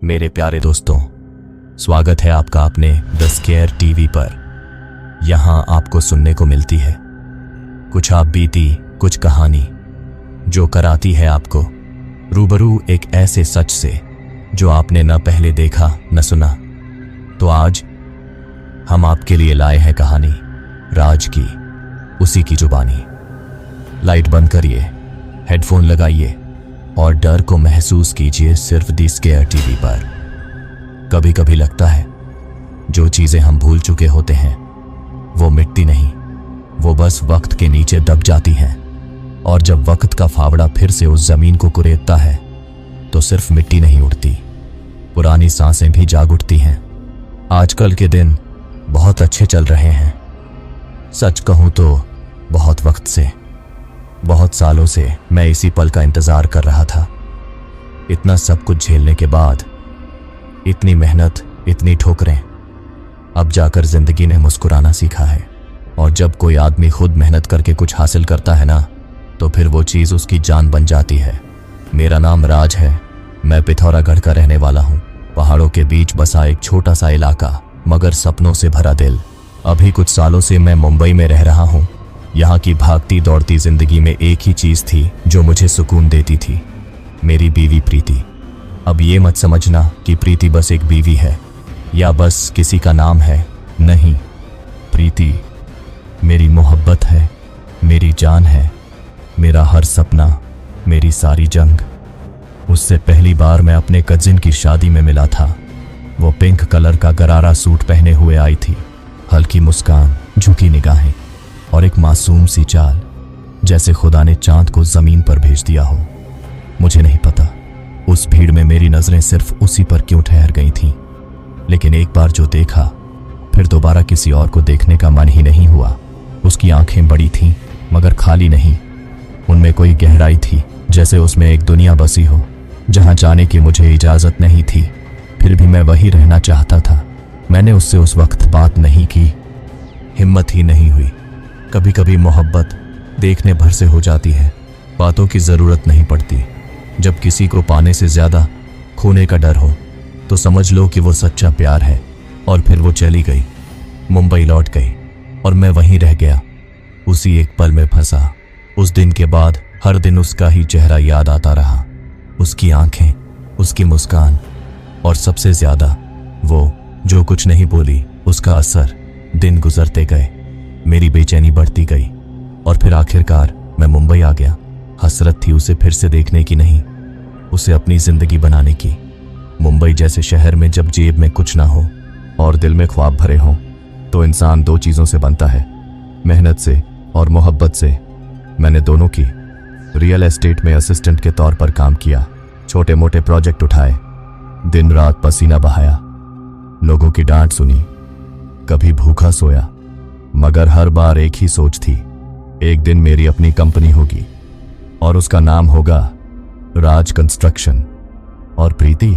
मेरे प्यारे दोस्तों, स्वागत है आपका अपने द स्केयर टीवी पर। यहाँ आपको सुनने को मिलती है कुछ आप बीती, कुछ कहानी जो कराती है आपको रूबरू एक ऐसे सच से जो आपने न पहले देखा न सुना। तो आज हम आपके लिए लाए हैं कहानी राज की, उसी की जुबानी। लाइट बंद करिए, हेडफोन लगाइए और डर को महसूस कीजिए सिर्फ द स्केयर टीवी पर। कभी कभी लगता है जो चीजें हम भूल चुके होते हैं वो मिटती नहीं, वो बस वक्त के नीचे दब जाती हैं। और जब वक्त का फावड़ा फिर से उस जमीन को कुरेदता है तो सिर्फ मिट्टी नहीं उड़ती, पुरानी सांसें भी जाग उठती हैं। आजकल के दिन बहुत अच्छे चल रहे हैं। सच कहूं तो बहुत वक्त से, बहुत सालों से मैं इसी पल का इंतजार कर रहा था। इतना सब कुछ झेलने के बाद, इतनी मेहनत, इतनी ठोकरें, अब जाकर जिंदगी ने मुस्कुराना सीखा है। और जब कोई आदमी खुद मेहनत करके कुछ हासिल करता है ना, तो फिर वो चीज उसकी जान बन जाती है। मेरा नाम राज है, मैं पिथौरागढ़ का रहने वाला हूँ। पहाड़ों के बीच बसा एक छोटा सा इलाका, मगर सपनों से भरा दिल। अभी कुछ सालों से मैं मुंबई में रह रहा हूँ। यहाँ की भागती दौड़ती जिंदगी में एक ही चीज थी जो मुझे सुकून देती थी, मेरी बीवी प्रीति। अब ये मत समझना कि प्रीति बस एक बीवी है या बस किसी का नाम है, नहीं। प्रीति मेरी मोहब्बत है, मेरी जान है, मेरा हर सपना, मेरी सारी जंग। उससे पहली बार मैं अपने कजिन की शादी में मिला था। वो पिंक कलर का गरारा सूट पहने हुए आई थी, हल्की मुस्कान, झुकी निगाहें और एक मासूम सी चाल, जैसे खुदा ने चांद को जमीन पर भेज दिया हो। मुझे नहीं पता उस भीड़ में मेरी नजरें सिर्फ उसी पर क्यों ठहर गई थीं, लेकिन एक बार जो देखा फिर दोबारा किसी और को देखने का मन ही नहीं हुआ। उसकी आंखें बड़ी थीं मगर खाली नहीं, उनमें कोई गहराई थी, जैसे उसमें एक दुनिया बसी हो जहां जाने की मुझे इजाजत नहीं थी। फिर भी मैं वही रहना चाहता था। मैंने उससे उस वक्त बात नहीं की, हिम्मत ही नहीं हुई। कभी कभी मोहब्बत देखने भर से हो जाती है, बातों की जरूरत नहीं पड़ती। जब किसी को पाने से ज्यादा खोने का डर हो तो समझ लो कि वो सच्चा प्यार है। और फिर वो चली गई, मुंबई लौट गई और मैं वहीं रह गया, उसी एक पल में फंसा। उस दिन के बाद हर दिन उसका ही चेहरा याद आता रहा, उसकी आंखें, उसकी मुस्कान और सबसे ज्यादा वो जो कुछ नहीं बोली, उसका असर। दिन गुजरते गए, मेरी बेचैनी बढ़ती गई और फिर आखिरकार मैं मुंबई आ गया। हसरत थी उसे फिर से देखने की, नहीं, उसे अपनी जिंदगी बनाने की। मुंबई जैसे शहर में जब जेब में कुछ ना हो और दिल में ख्वाब भरे हों तो इंसान दो चीजों से बनता है, मेहनत से और मोहब्बत से। मैंने दोनों की। रियल एस्टेट में असिस्टेंट के तौर पर काम किया, छोटे मोटे प्रोजेक्ट उठाए, दिन रात पसीना बहाया, लोगों की डांट सुनी, कभी भूखा सोया, मगर हर बार एक ही सोच थी, एक दिन मेरी अपनी कंपनी होगी और उसका नाम होगा राज कंस्ट्रक्शन। और प्रीति,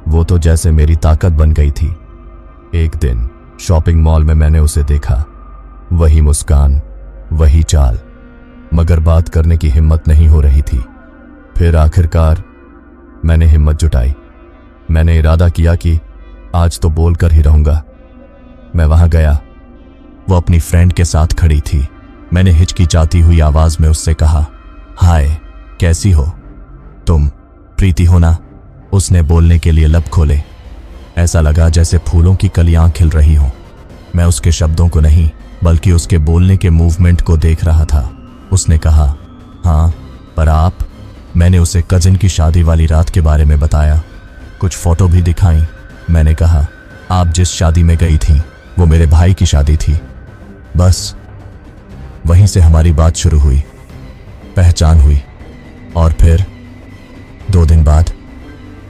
वो तो जैसे मेरी ताकत बन गई थी। एक दिन शॉपिंग मॉल में मैंने उसे देखा, वही मुस्कान, वही चाल, मगर बात करने की हिम्मत नहीं हो रही थी। फिर आखिरकार मैंने हिम्मत जुटाई। मैंने इरादा किया कि आज तो बोलकर ही रहूंगा। मैं वहां गया, वो अपनी फ्रेंड के साथ खड़ी थी। मैंने हिचकिचाती हुई आवाज में उससे कहा, हाय, कैसी हो तुम? प्रीति हो ना? उसने बोलने के लिए लब खोले। ऐसा लगा जैसे फूलों की कलियां खिल रही हों। मैं उसके शब्दों को नहीं बल्कि उसके बोलने के मूवमेंट को देख रहा था। उसने कहा, हाँ, पर आप? मैंने उसे कजिन की शादी वाली रात के बारे में बताया, कुछ फोटो भी दिखाई। मैंने कहा, आप जिस शादी में गई थी वो मेरे भाई की शादी थी। बस वहीं से हमारी बात शुरू हुई, पहचान हुई और फिर 2 दिन बाद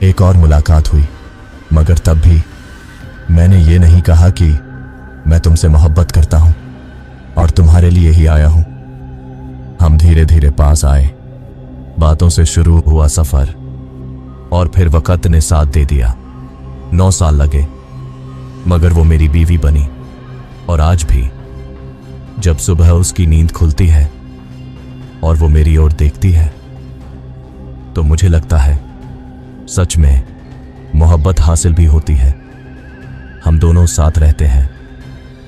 एक और मुलाकात हुई। मगर तब भी मैंने ये नहीं कहा कि मैं तुमसे मोहब्बत करता हूं और तुम्हारे लिए ही आया हूं। हम धीरे धीरे पास आए, बातों से शुरू हुआ सफर और फिर वक्त ने साथ दे दिया। 9 साल लगे मगर वो मेरी बीवी बनी। और आज भी जब सुबह उसकी नींद खुलती है और वो मेरी ओर देखती है तो मुझे लगता है सच में मोहब्बत मोहब्बत हासिल भी होती है। हम दोनों साथ रहते हैं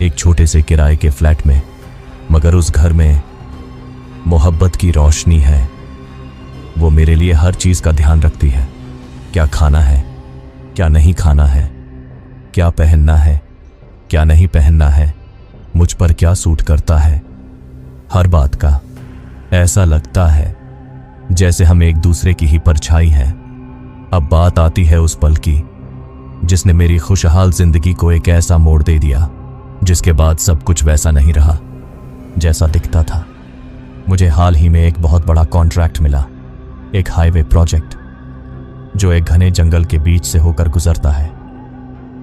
एक छोटे से किराए के फ्लैट में, मगर उस घर में मोहब्बत की रोशनी है। वो मेरे लिए हर चीज का ध्यान रखती है, क्या खाना है, क्या नहीं खाना है, क्या पहनना है, क्या नहीं पहनना है, मुझ पर क्या सूट करता है, हर बात का। ऐसा लगता है जैसे हम एक दूसरे की ही परछाई हैं। अब बात आती है उस पल की जिसने मेरी खुशहाल जिंदगी को एक ऐसा मोड़ दे दिया जिसके बाद सब कुछ वैसा नहीं रहा जैसा दिखता था। मुझे हाल ही में एक बहुत बड़ा कॉन्ट्रैक्ट मिला, एक हाईवे प्रोजेक्ट जो एक घने जंगल के बीच से होकर गुजरता है।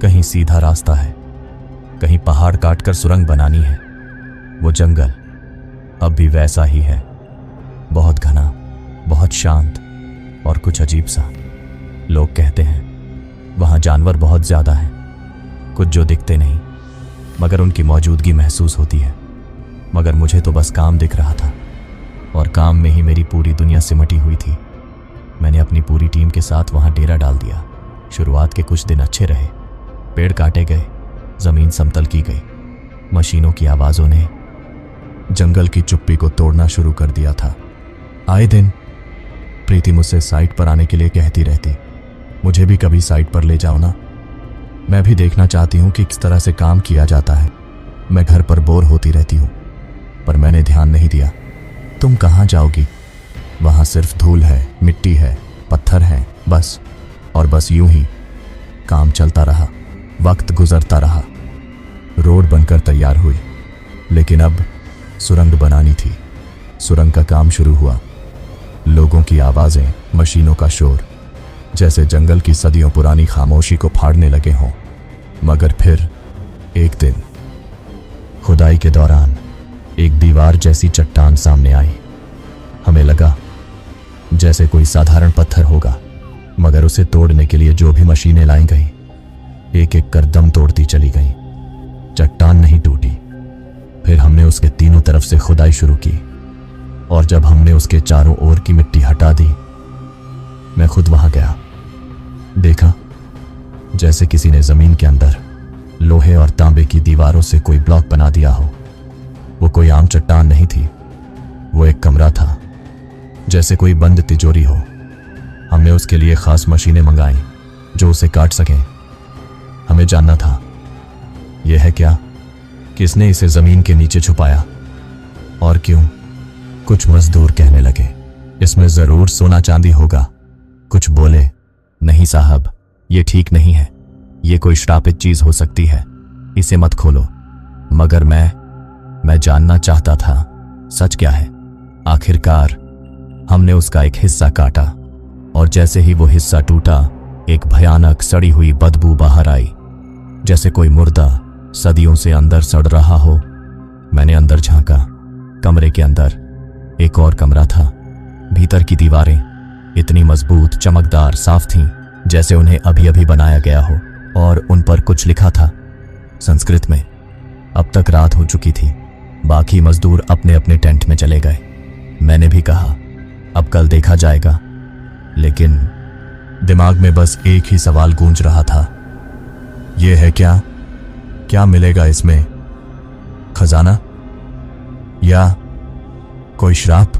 कहीं सीधा रास्ता है, कहीं पहाड़ काटकर सुरंग बनानी है। वो जंगल अब भी वैसा ही है, बहुत घना, बहुत शांत और कुछ अजीब सा। लोग कहते हैं वहां जानवर बहुत ज्यादा हैं, कुछ जो दिखते नहीं मगर उनकी मौजूदगी महसूस होती है। मगर मुझे तो बस काम दिख रहा था और काम में ही मेरी पूरी दुनिया सिमटी हुई थी। मैंने अपनी पूरी टीम के साथ वहां डेरा डाल दिया। शुरुआत के कुछ दिन अच्छे रहे, पेड़ काटे गए, जमीन समतल की गई। मशीनों की आवाजों ने जंगल की चुप्पी को तोड़ना शुरू कर दिया था। आए दिन प्रीति मुझसे साइट पर आने के लिए कहती रहती, मुझे भी कभी साइट पर ले जाओ ना, मैं भी देखना चाहती हूं कि किस तरह से काम किया जाता है। मैं घर पर बोर होती रहती हूं। पर मैंने ध्यान नहीं दिया। तुम कहां जाओगी, वहां सिर्फ धूल है, मिट्टी है, पत्थर है, बस। और बस यूं ही काम चलता रहा, वक्त गुजरता रहा। रोड बनकर तैयार हुई, लेकिन अब सुरंग बनानी थी। सुरंग का काम शुरू हुआ। लोगों की आवाजें, मशीनों का शोर, जैसे जंगल की सदियों पुरानी खामोशी को फाड़ने लगे हों। मगर फिर एक दिन खुदाई के दौरान एक दीवार जैसी चट्टान सामने आई। हमें लगा जैसे कोई साधारण पत्थर होगा, मगर उसे तोड़ने के लिए जो भी मशीनें लाई गई, एक एक कर दम तोड़ती चली गई। चट्टान नहीं टूटी। फिर हमने उसके तीनों तरफ से खुदाई शुरू की, और जब हमने उसके चारों ओर की मिट्टी हटा दी, मैं खुद वहां गया। देखा जैसे किसी ने जमीन के अंदर लोहे और तांबे की दीवारों से कोई ब्लॉक बना दिया हो। वो कोई आम चट्टान नहीं थी, वो एक कमरा था, जैसे कोई बंद तिजोरी हो। हमने उसके लिए खास मशीनें मंगाई जो उसे काट सकें। हमें जानना था यह है क्या, किसने इसे जमीन के नीचे छुपाया और क्यों। कुछ मजदूर कहने लगे इसमें जरूर सोना चांदी होगा। कुछ बोले नहीं साहब, ये ठीक नहीं है, ये कोई श्रापित चीज हो सकती है, इसे मत खोलो। मगर मैं जानना चाहता था सच क्या है। आखिरकार हमने उसका एक हिस्सा काटा, और जैसे ही वो हिस्सा टूटा, एक भयानक सड़ी हुई बदबू बाहर आई, जैसे कोई मुर्दा सदियों से अंदर सड़ रहा हो। मैंने अंदर झांका। कमरे के अंदर एक और कमरा था। भीतर की दीवारें इतनी मजबूत, चमकदार, साफ थीं जैसे उन्हें अभी अभी बनाया गया हो, और उन पर कुछ लिखा था संस्कृत में। अब तक रात हो चुकी थी। बाकी मजदूर अपने अपने टेंट में चले गए। मैंने भी कहा अब कल देखा जाएगा, लेकिन दिमाग में बस एक ही सवाल गूंज रहा था, यह है क्या मिलेगा इसमें, खजाना या कोई श्राप।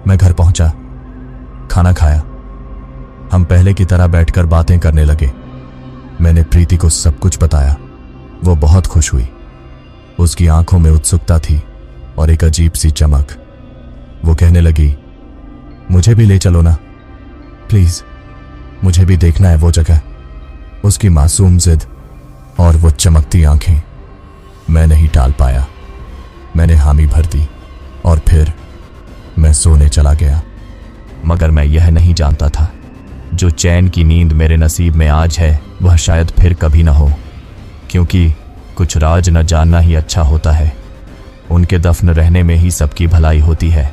मैं घर पहुंचा, खाना खाया। हम पहले की तरह बैठकर बातें करने लगे। मैंने प्रीति को सब कुछ बताया। वो बहुत खुश हुई। उसकी आंखों में उत्सुकता थी और एक अजीब सी चमक। वो कहने लगी, मुझे भी ले चलो ना प्लीज, मुझे भी देखना है वो जगह। उसकी मासूम जिद और वो चमकती आंखें। मैं नहीं टाल पाया। मैंने हामी भर दी और फिर मैं सोने चला गया। मगर मैं यह नहीं जानता था, जो चैन की नींद मेरे नसीब में आज है, वह शायद फिर कभी न हो, क्योंकि कुछ राज न जानना ही अच्छा होता है। उनके दफन रहने में ही सबकी भलाई होती है,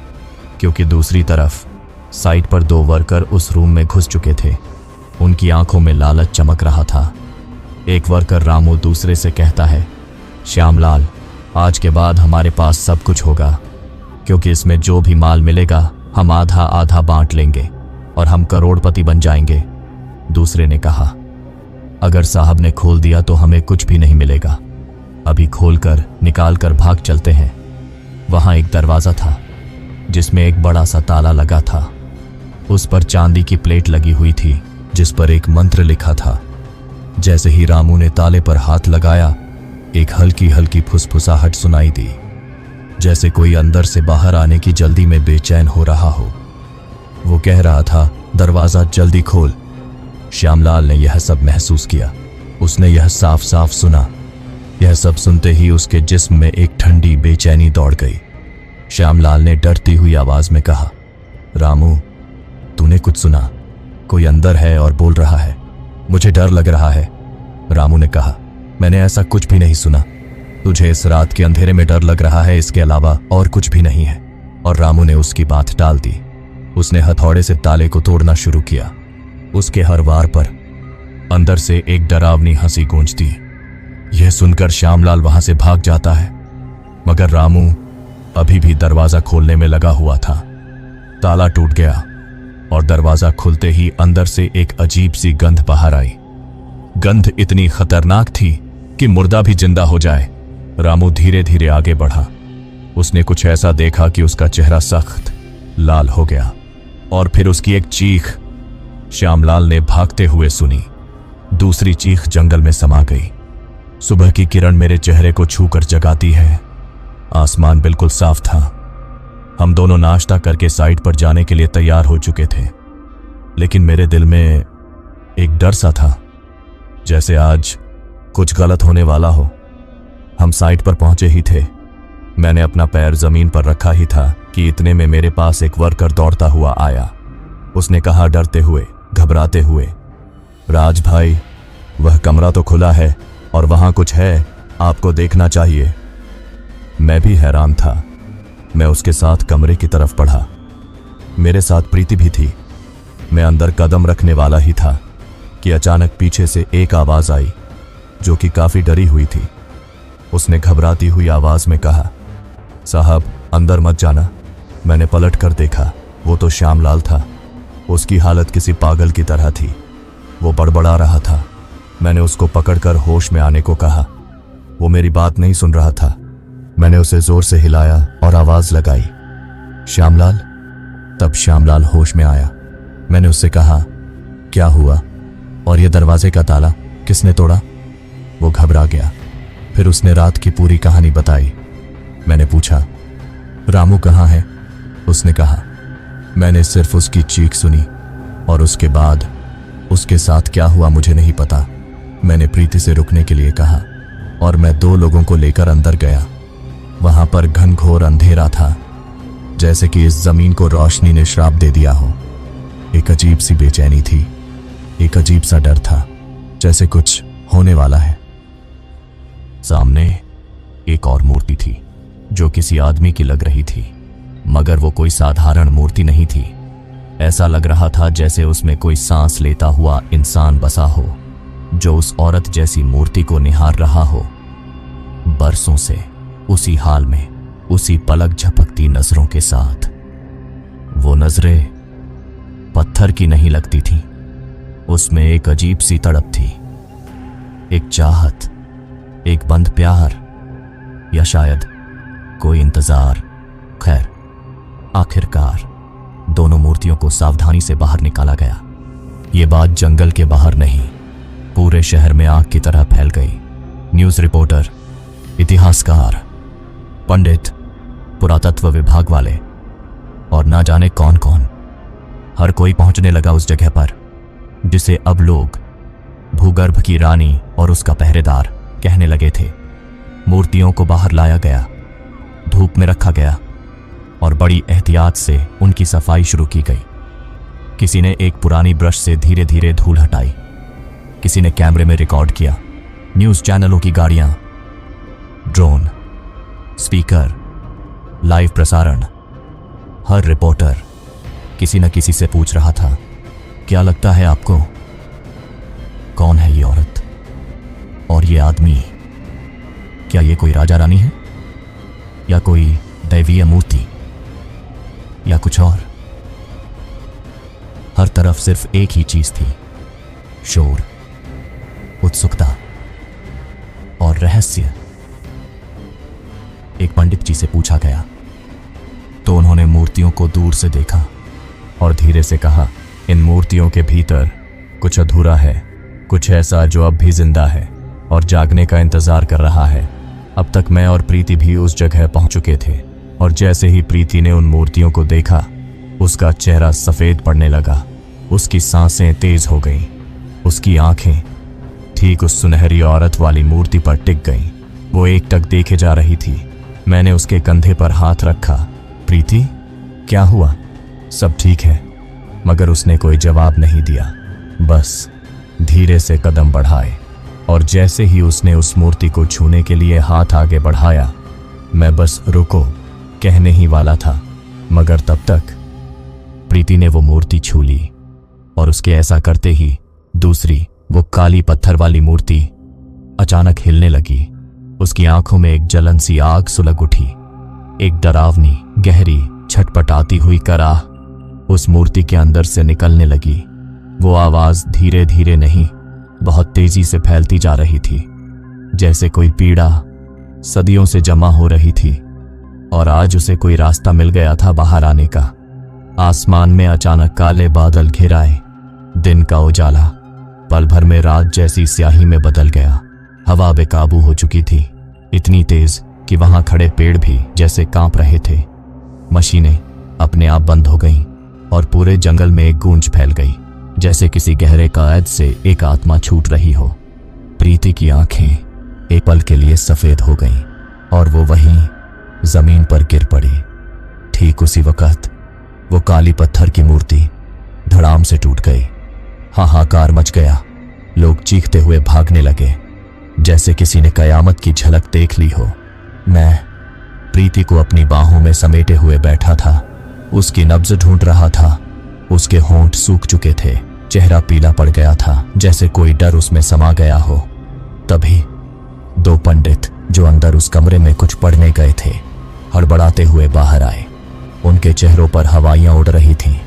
क्योंकि दूसरी तरफ साइट पर 2 वर्कर उस रूम में घुस चुके थे। उनकी आंखों में लालच चमक रहा था। एक वर्कर रामू दूसरे से कहता है, श्यामलाल, आज के बाद हमारे पास सब कुछ होगा, क्योंकि इसमें जो भी माल मिलेगा हम आधा आधा बांट लेंगे और हम करोड़पति बन जाएंगे। दूसरे ने कहा, अगर साहब ने खोल दिया तो हमें कुछ भी नहीं मिलेगा। अभी खोलकर निकाल कर भाग चलते हैं। वहां एक दरवाजा था जिसमें एक बड़ा सा ताला लगा था। उस पर चांदी की प्लेट लगी हुई थी जिस पर एक मंत्र लिखा था। जैसे ही रामू ने ताले पर हाथ लगाया, एक हल्की हल्की फुसफुसाहट सुनाई दी, जैसे कोई अंदर से बाहर आने की जल्दी में बेचैन हो रहा हो। वो कह रहा था, दरवाजा जल्दी खोल। श्यामलाल ने यह सब महसूस किया। उसने यह साफ साफ सुना। यह सब सुनते ही उसके जिस्म में एक ठंडी बेचैनी दौड़ गई। श्यामलाल ने डरती हुई आवाज में कहा, रामू, तूने कुछ सुना? कोई अंदर है और बोल रहा है। मुझे डर लग रहा है। रामू ने कहा, मैंने ऐसा कुछ भी नहीं सुना। तुझे इस रात के अंधेरे में डर लग रहा है, इसके अलावा और कुछ भी नहीं है। और रामू ने उसकी बात टाल दी। उसने हथौड़े से ताले को तोड़ना शुरू किया। उसके हर वार पर अंदर से एक डरावनी हंसी गूंजती। यह सुनकर श्यामलाल वहां से भाग जाता है, मगर रामू अभी भी दरवाजा खोलने में लगा हुआ था। ताला टूट गया और दरवाजा खुलते ही अंदर से एक अजीब सी गंध बाहर आई। गंध इतनी खतरनाक थी कि मुर्दा भी जिंदा हो जाए। रामू धीरे धीरे आगे बढ़ा। उसने कुछ ऐसा देखा कि उसका चेहरा सख्त लाल हो गया और फिर उसकी एक चीख श्यामलाल ने भागते हुए सुनी। दूसरी चीख जंगल में समा गई। सुबह की किरण मेरे चेहरे को छूकर जगाती है। आसमान बिल्कुल साफ था। हम दोनों नाश्ता करके साइट पर जाने के लिए तैयार हो चुके थे, लेकिन मेरे दिल में एक डर सा था, जैसे आज कुछ गलत होने वाला हो। हम साइट पर पहुंचे ही थे। मैंने अपना पैर जमीन पर रखा ही था कि इतने में मेरे पास एक वर्कर दौड़ता हुआ आया। उसने कहा डरते हुए, घबराते हुए, राज भाई, वह कमरा तो खुला है और वहां कुछ है, आपको देखना चाहिए। मैं भी हैरान था। मैं उसके साथ कमरे की तरफ बढ़ा। मेरे साथ प्रीति भी थी। मैं अंदर कदम रखने वाला ही था कि अचानक पीछे से एक आवाज आई जो कि काफी डरी हुई थी। उसने घबराती हुई आवाज में कहा, साहब अंदर मत जाना। मैंने पलट कर देखा, वो तो श्यामलाल था। उसकी हालत किसी पागल की तरह थी। वो बड़बड़ा रहा था। मैंने उसको पकड़कर होश में आने को कहा। वो मेरी बात नहीं सुन रहा था। मैंने उसे जोर से हिलाया और आवाज लगाई, श्यामलाल। तब श्यामलाल होश में आया। मैंने उससे कहा, क्या हुआ और ये दरवाजे का ताला किसने तोड़ा? वो घबरा गया। फिर उसने रात की पूरी कहानी बताई। मैंने पूछा, रामू कहाँ है? उसने कहा, मैंने सिर्फ उसकी चीख सुनी और उसके बाद उसके साथ क्या हुआ मुझे नहीं पता। मैंने प्रीति से रुकने के लिए कहा और मैं 2 लोगों को लेकर अंदर गया। वहां पर घनघोर अंधेरा था, जैसे कि इस जमीन को रोशनी ने श्राप दे दिया हो। एक अजीब सी बेचैनी थी, एक अजीब सा डर था, जैसे कुछ होने वाला है। सामने एक और मूर्ति थी जो किसी आदमी की लग रही थी, मगर वो कोई साधारण मूर्ति नहीं थी। ऐसा लग रहा था जैसे उसमें कोई सांस लेता हुआ इंसान बसा हो, जो उस औरत जैसी मूर्ति को निहार रहा हो, बरसों से उसी हाल में, उसी पलक झपकती नजरों के साथ। वो नजरें पत्थर की नहीं लगती थीं। उसमें एक अजीब सी तड़प थी, एक चाहत, एक बंद प्यार, या शायद कोई इंतजार। खैर, आखिरकार दोनों मूर्तियों को सावधानी से बाहर निकाला गया। ये बात जंगल के बाहर नहीं, पूरे शहर में आग की तरह फैल गई। न्यूज रिपोर्टर, इतिहासकार, पंडित, पुरातत्व विभाग वाले और ना जाने कौन कौन, हर कोई पहुंचने लगा उस जगह पर जिसे अब लोग भूगर्भ की रानी और उसका पहरेदार कहने लगे थे। मूर्तियों को बाहर लाया गया, धूप में रखा गया और बड़ी एहतियात से उनकी सफाई शुरू की गई। किसी ने एक पुरानी ब्रश से धीरे धीरे धूल हटाई, किसी ने कैमरे में रिकॉर्ड किया। न्यूज चैनलों की गाड़ियां, ड्रोन, स्पीकर, लाइव प्रसारण, हर रिपोर्टर किसी न किसी से पूछ रहा था, क्या लगता है आपको, कौन है ये औरत और ये आदमी? क्या ये कोई राजा रानी है या कोई दैवीय मूर्ति या कुछ और? हर तरफ सिर्फ एक ही चीज थी, शोर, उत्सुकता और रहस्य एक पंडित जी से पूछा गया तो उन्होंने मूर्तियों को दूर से देखा और धीरे से कहा, इन मूर्तियों के भीतर कुछ अधूरा है, कुछ ऐसा जो अब भी जिंदा है और जागने का इंतजार कर रहा है। अब तक मैं और प्रीति भी उस जगह पहुंच चुके थे और जैसे ही प्रीति ने उन मूर्तियों को देखा, उसका चेहरा सफेद पड़ने लगा, उसकी सांसें तेज हो गईं, उसकी आंखें ठीक उस सुनहरी औरत वाली मूर्ति पर टिक गईं। वो एकटक देखे जा रही थी। मैंने उसके कंधे पर हाथ रखा। प्रीति, क्या हुआ? सब ठीक है? मगर उसने कोई जवाब नहीं दिया, बस धीरे से कदम बढ़ाए और जैसे ही उसने उस मूर्ति को छूने के लिए हाथ आगे बढ़ाया, मैं बस रुको कहने ही वाला था, मगर तब तक प्रीति ने वो मूर्ति छू ली और उसके ऐसा करते ही दूसरी, वो काली पत्थर वाली मूर्ति अचानक हिलने लगी। उसकी आंखों में एक जलन सी आग सुलग उठी। एक डरावनी, गहरी, छटपटाती हुई कराह उस मूर्ति के अंदर से निकलने लगी। वो आवाज धीरे धीरे नहीं, बहुत तेजी से फैलती जा रही थी, जैसे कोई पीड़ा सदियों से जमा हो रही थी और आज उसे कोई रास्ता मिल गया था बाहर आने का। आसमान में अचानक काले बादल घिर आए। दिन का उजाला पल भर में रात जैसी स्याही में बदल गया। हवा बेकाबू हो चुकी थी, इतनी तेज कि वहां खड़े पेड़ भी जैसे कांप रहे थे। मशीनें अपने आप बंद हो गईं और पूरे जंगल में एक गूंज फैल गई, जैसे किसी गहरे कैद से एक आत्मा छूट रही हो। प्रीति की आंखें एक पल के लिए सफेद हो गईं और वो वहीं जमीन पर गिर पड़ी। ठीक उसी वक्त वो काली पत्थर की मूर्ति धड़ाम से टूट गई। हाहाकार मच गया। लोग चीखते हुए भागने लगे, जैसे किसी ने कयामत की झलक देख ली हो। मैं प्रीति को अपनी बाहों में समेटे हुए बैठा था, उसकी नब्ज ढूंढ रहा था। उसके होंठ सूख चुके थे, चेहरा पीला पड़ गया था, जैसे कोई डर उसमें समा गया हो। तभी दो पंडित जो अंदर उस कमरे में कुछ पढ़ने गए थे, हड़बड़ाते हुए बाहर आए। उनके चेहरों पर हवाइयां उड़ रही थीं।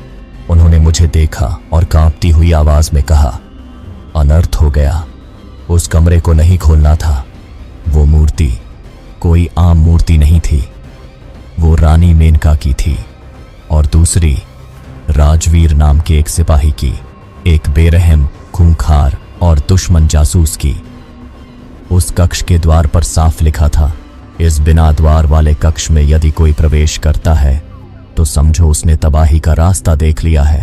उन्होंने मुझे देखा और कांपती हुई आवाज में कहा, अनर्थ हो गया। उस कमरे को नहीं खोलना था। वो मूर्ति कोई आम मूर्ति नहीं थी, वो रानी मेनका की थी और दूसरी राजवीर नाम के एक सिपाही की, एक बेरहम, खूंखार और दुश्मन जासूस की। उस कक्ष के द्वार पर साफ लिखा था, इस बिना द्वार वाले कक्ष में यदि कोई प्रवेश करता है तो समझो उसने तबाही का रास्ता देख लिया है।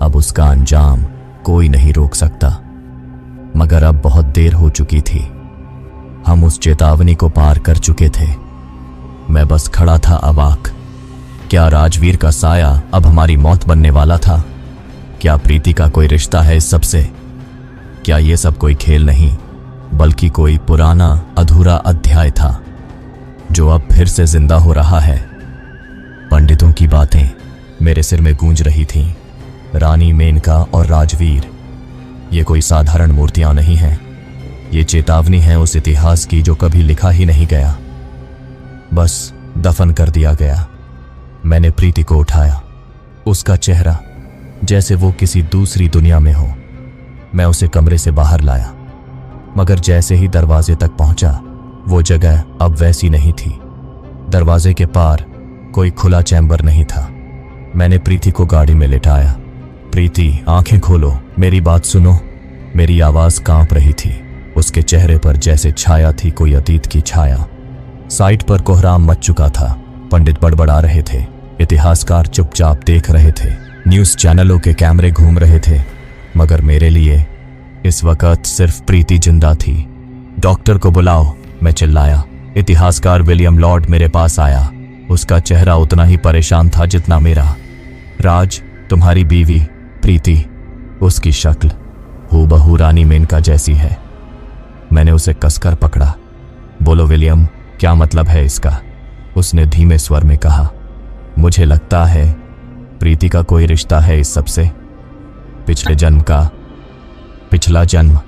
अब उसका अंजाम कोई नहीं रोक सकता। मगर अब बहुत देर हो चुकी थी। हम उस चेतावनी को पार कर चुके थे। मैं बस खड़ा था अवाक। क्या राजवीर का साया अब हमारी मौत बनने वाला था? क्या प्रीति का कोई रिश्ता है इस सबसे? क्या ये सब कोई खेल नहीं, बल्कि कोई पुराना अधूरा अध्याय था जो अब फिर से जिंदा हो रहा है? पंडितों की बातें मेरे सिर में गूंज रही थीं। रानी मेनका और राजवीर, ये कोई साधारण मूर्तियां नहीं हैं। ये चेतावनी है उस इतिहास की जो कभी लिखा ही नहीं गया, बस दफन कर दिया गया। मैंने प्रीति को उठाया। उसका चेहरा जैसे वो किसी दूसरी दुनिया में हो। मैं उसे कमरे से बाहर लाया, मगर जैसे ही दरवाजे तक पहुंचा, वो जगह अब वैसी नहीं थी। दरवाजे के पार कोई खुला चैम्बर नहीं था। मैंने प्रीति को गाड़ी में लेटाया। प्रीति, आंखें खोलो, मेरी बात सुनो। मेरी आवाज कांप रही थी। उसके चेहरे पर जैसे छाया थी कोई अतीत की छाया। साइट पर कोहराम मच चुका था। पंडित बड़बड़ा रहे थे, इतिहासकार चुपचाप देख रहे थे, न्यूज चैनलों के कैमरे घूम रहे थे, मगर मेरे लिए इस वक्त सिर्फ प्रीति जिंदा थी। डॉक्टर को बुलाओ, मैं चिल्लाया। इतिहासकार विलियम लॉर्ड मेरे पास आया। उसका चेहरा उतना ही परेशान था जितना मेरा। राज, तुम्हारी बीवी प्रीति, उसकी शक्ल हूबहू रानी मेनका जैसी है। मैंने उसे कसकर पकड़ा। बोलो विलियम, क्या मतलब है इसका? उसने धीमे स्वर में कहा। मुझे लगता है प्रीति का कोई रिश्ता है इस सबसे, पिछले जन्म का। पिछला जन्म।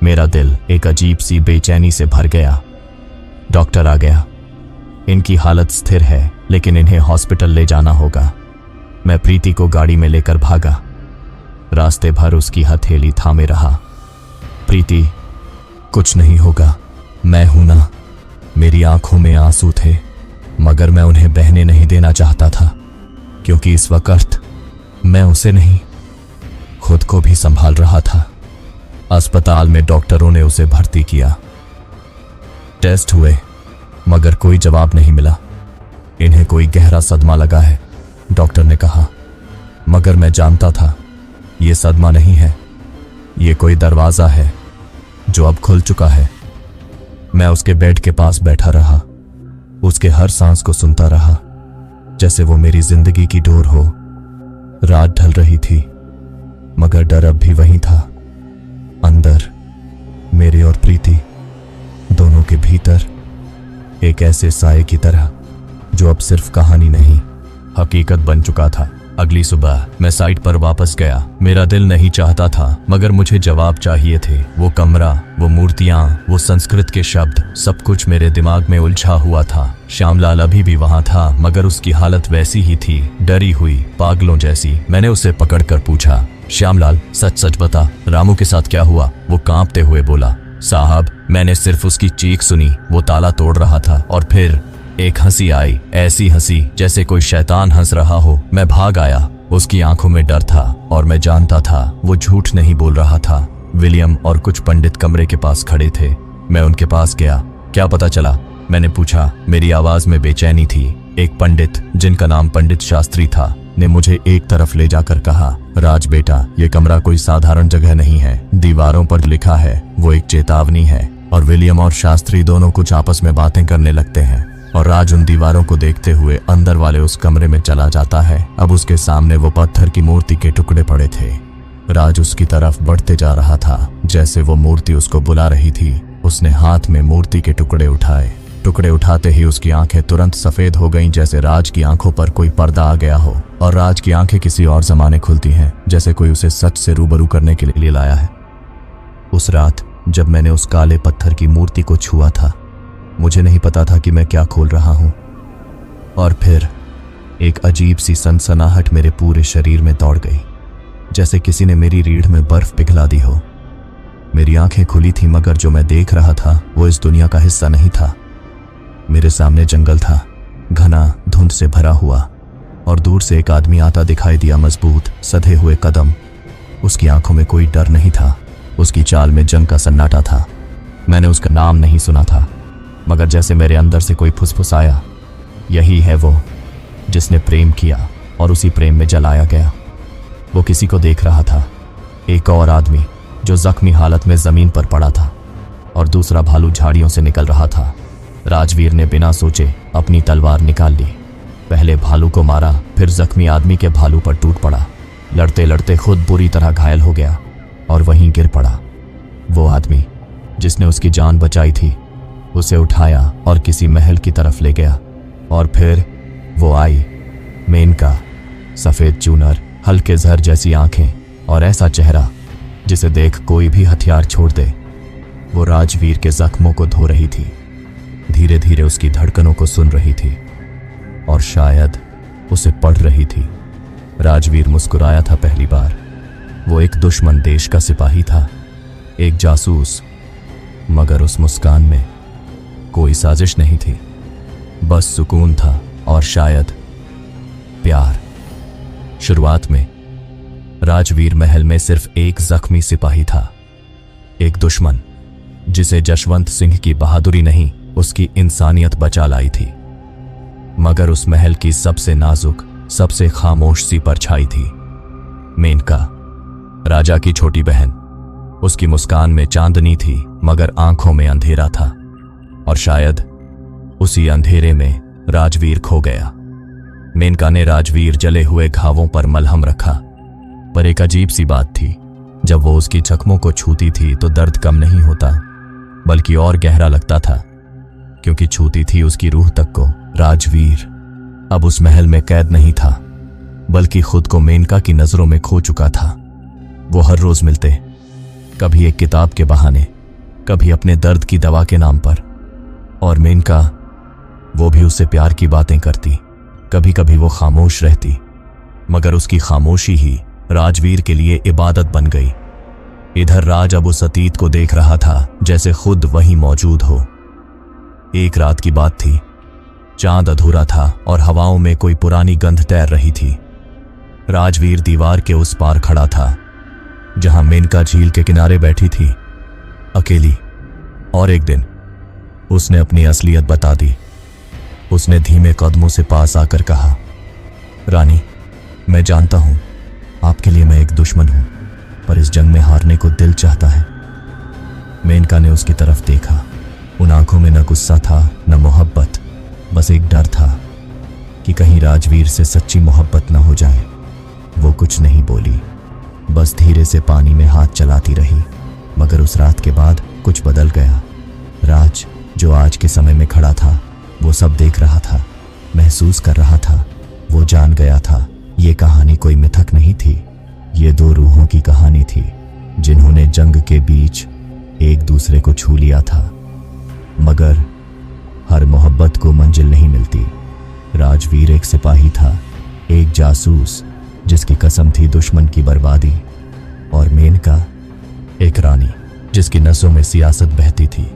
मेरा दिल एक अजीब सी बेचैनी से भर गया। डॉक्टर आ गया। इनकी हालत स्थिर है, लेकिन इन्हें हॉस्पिटल ले जाना होगा। मैं प्रीति को गाड़ी में लेकर भागा। रास्ते भर उसकी हथेली थामे रहा। प्रीति, कुछ नहीं होगा, मैं हूं ना। मेरी आंखों में आंसू थे, मगर मैं उन्हें बहने नहीं देना चाहता था, क्योंकि इस वक्त मैं उसे नहीं, खुद को भी संभाल रहा था। अस्पताल में डॉक्टरों ने उसे भर्ती किया। टेस्ट हुए, मगर कोई जवाब नहीं मिला। इन्हें कोई गहरा सदमा लगा है, डॉक्टर ने कहा। मगर मैं जानता था यह सदमा नहीं है, ये कोई दरवाजा है जो अब खुल चुका है। मैं उसके बेड के पास बैठा रहा, उसके हर सांस को सुनता रहा, जैसे वो मेरी जिंदगी की डोर हो। रात ढल रही थी, मगर डर अब भी वहीं था, अंदर, मेरे और प्रीति दोनों के भीतर, एक ऐसे साए की तरह जो अब सिर्फ कहानी नहीं, हकीकत बन चुका था। अगली सुबह मैं साइट पर वापस गया। मेरा दिल नहीं चाहता था, मगर मुझे जवाब चाहिए थे। वो कमरा, वो मूर्तियां, वो संस्कृत के शब्द, सब कुछ मेरे दिमाग में उलझा हुआ था। श्यामलाल अभी भी वहां था, मगर उसकी हालत वैसी ही थी, डरी हुई, पागलों जैसी। मैंने उसे पकड़कर पूछा, श्यामलाल, सच सच बता, रामू के साथ क्या हुआ? वो कांपते हुए बोला, साहब, मैंने सिर्फ उसकी चीख सुनी, वो ताला तोड़ रहा था, और फिर एक हंसी आई, ऐसी हंसी जैसे कोई शैतान हंस रहा हो। मैं भाग आया। उसकी आंखों में डर था, और मैं जानता था वो झूठ नहीं बोल रहा था। विलियम और कुछ पंडित कमरे के पास खड़े थे। मैं उनके पास गया। क्या पता चला? मैंने पूछा। मेरी आवाज में बेचैनी थी। एक पंडित, जिनका नाम पंडित शास्त्री था, ने मुझे एक तरफ ले जाकर कहा, राज बेटा, ये कमरा कोई साधारण जगह नहीं है। दीवारों पर लिखा है, वो एक चेतावनी है। और विलियम और शास्त्री दोनों कुछ आपस में बातें करने लगते हैं, और राज उन दीवारों को देखते हुए अंदर वाले उस कमरे में चला जाता है। अब उसके सामने वो पत्थर की मूर्ति के टुकड़े पड़े थे। राज उसकी तरफ बढ़ते जा रहा था, जैसे वो मूर्ति उसको बुला रही थी। उसने हाथ में मूर्ति के टुकड़े उठाए। टुकड़े उठाते ही उसकी आंखें तुरंत सफेद हो गईं, जैसे राज की आंखों पर कोई पर्दा आ गया हो। और राज की आंखें किसी और जमाने खुलती हैं, जैसे कोई उसे सच से रूबरू करने के लिए लाया है। उस रात जब मैंने उस काले पत्थर की मूर्ति को छुआ था, मुझे नहीं पता था कि मैं क्या खोल रहा हूं। और फिर एक अजीब सी सनसनाहट मेरे पूरे शरीर में दौड़ गई, जैसे किसी ने मेरी रीढ़ में बर्फ पिघला दी हो। मेरी आंखें खुली थी, मगर जो मैं देख रहा था वो इस दुनिया का हिस्सा नहीं था। मेरे सामने जंगल था, घना, धुंध से भरा हुआ, और दूर से एक आदमी आता दिखाई दिया, मजबूत, सधे हुए कदम। उसकी आंखों में कोई डर नहीं था, उसकी चाल में जंग का सन्नाटा था। मैंने उसका नाम नहीं सुना था, मगर जैसे मेरे अंदर से कोई फुसफुसाया, यही है वो जिसने प्रेम किया और उसी प्रेम में जलाया गया। वो किसी को देख रहा था, एक और आदमी जो जख्मी हालत में जमीन पर पड़ा था, और दूसरा भालू झाड़ियों से निकल रहा था। राजवीर ने बिना सोचे अपनी तलवार निकाल ली। पहले भालू को मारा, फिर जख्मी आदमी के भालू पर टूट पड़ा। लड़ते लड़ते खुद बुरी तरह घायल हो गया और वहीं गिर पड़ा। वो आदमी जिसने उसकी जान बचाई थी, उसे उठाया और किसी महल की तरफ ले गया। और फिर वो आई, मेनका, सफेद चूनर, हल्के जहर जैसी आंखें, और ऐसा चेहरा जिसे देख कोई भी हथियार छोड़ दे। वो राजवीर के जख्मों को धो रही थी, धीरे धीरे उसकी धड़कनों को सुन रही थी, और शायद उसे पढ़ रही थी। राजवीर मुस्कुराया था पहली बार। वो एक दुश्मन देश का सिपाही था, एक जासूस, मगर उस मुस्कान में कोई साजिश नहीं थी, बस सुकून था और शायद प्यार। शुरुआत में राजवीर महल में सिर्फ एक जख्मी सिपाही था, एक दुश्मन जिसे जशवंत सिंह की बहादुरी नहीं, उसकी इंसानियत बचा लाई थी। मगर उस महल की सबसे नाजुक, सबसे खामोश सी परछाई थी मेनका, राजा की छोटी बहन। उसकी मुस्कान में चांदनी थी, मगर आंखों में अंधेरा था, और शायद उसी अंधेरे में राजवीर खो गया। मेनका ने राजवीर जले हुए घावों पर मलहम रखा, पर एक अजीब सी बात थी, जब वो उसकी जख्मों को छूती थी तो दर्द कम नहीं होता, बल्कि और गहरा लगता था, क्योंकि छूती थी उसकी रूह तक को। राजवीर अब उस महल में कैद नहीं था, बल्कि खुद को मेनका की नजरों में खो चुका था। वो हर रोज मिलते, कभी एक किताब के बहाने, कभी अपने दर्द की दवा के नाम पर, और मेनका, वो भी उससे प्यार की बातें करती। कभी कभी वो खामोश रहती, मगर उसकी खामोशी ही राजवीर के लिए इबादत बन गई। इधर राज अब उस अतीत को देख रहा था जैसे खुद वहीं मौजूद हो। एक रात की बात थी। चांद अधूरा था और हवाओं में कोई पुरानी गंध तैर रही थी। राजवीर दीवार के उस पार खड़ा था जहां मेनका झील के किनारे बैठी थी, अकेली। और एक दिन उसने अपनी असलियत बता दी। उसने धीमे कदमों से पास आकर कहा, रानी, मैं जानता हूं आपके लिए मैं एक दुश्मन हूं, पर इस जंग में हारने को दिल चाहता है। मेनका ने उसकी तरफ देखा। उन आंखों में न गुस्सा था न मोहब्बत, बस एक डर था कि कहीं राजवीर से सच्ची मोहब्बत न हो जाए। वो कुछ नहीं बोली, बस धीरे से पानी में हाथ चलाती रही। मगर उस रात के बाद कुछ बदल गया। राज, जो आज के समय में खड़ा था, वो सब देख रहा था, महसूस कर रहा था। वो जान गया था ये कहानी कोई मिथक नहीं थी, ये दो रूहों की कहानी थी जिन्होंने जंग के बीच एक दूसरे को छू लिया था। मगर हर मोहब्बत को मंजिल नहीं मिलती। राजवीर एक सिपाही था, एक जासूस जिसकी कसम थी दुश्मन की बर्बादी, और मेनका एक रानी जिसकी नसों में सियासत बहती थी।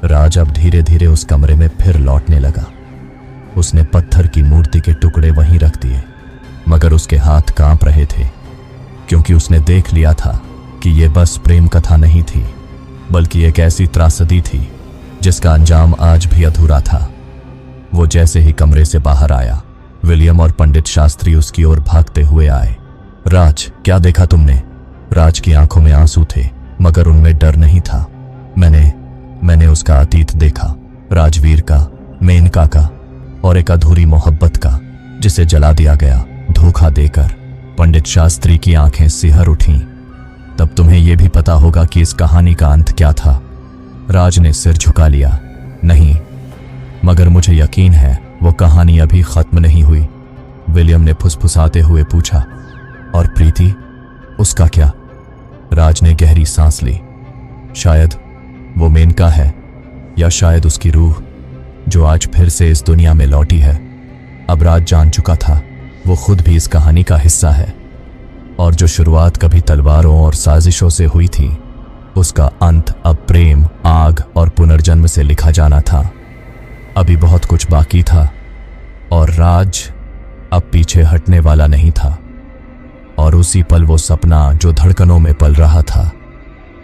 राज अब धीरे धीरे उस कमरे में फिर लौटने लगा। उसने पत्थर की मूर्ति के टुकड़े वहीं रख दिए, मगर उसके हाथ कांप रहे थे, क्योंकि उसने देख लिया था कि यह बस प्रेम कथा नहीं थी, बल्कि एक ऐसी त्रासदी थी जिसका अंजाम आज भी अधूरा था। वो जैसे ही कमरे से बाहर आया, विलियम और पंडित शास्त्री उसकी ओर भागते हुए आए। राज, क्या देखा तुमने? राज की आंखों में आंसू थे, मगर उनमें डर नहीं था। मैंने उसका अतीत देखा, राजवीर का, मेनका का, और एक अधूरी मोहब्बत का जिसे जला दिया गया धोखा देकर। पंडित शास्त्री की आंखें सिहर उठीं। तब तुम्हें यह भी पता होगा कि इस कहानी का अंत क्या था। राज ने सिर झुका लिया। नहीं, मगर मुझे यकीन है वो कहानी अभी खत्म नहीं हुई। विलियम ने फुसफुसाते हुए पूछा, और प्रीति, उसका क्या? राज ने गहरी सांस ली। शायद वो मेनका है, या शायद उसकी रूह जो आज फिर से इस दुनिया में लौटी है। अब राज जान चुका था वो खुद भी इस कहानी का हिस्सा है, और जो शुरुआत कभी तलवारों और साजिशों से हुई थी, उसका अंत अब प्रेम, आग और पुनर्जन्म से लिखा जाना था। अभी बहुत कुछ बाकी था, और राज अब पीछे हटने वाला नहीं था। और उसी पल वो सपना जो धड़कनों में पल रहा था,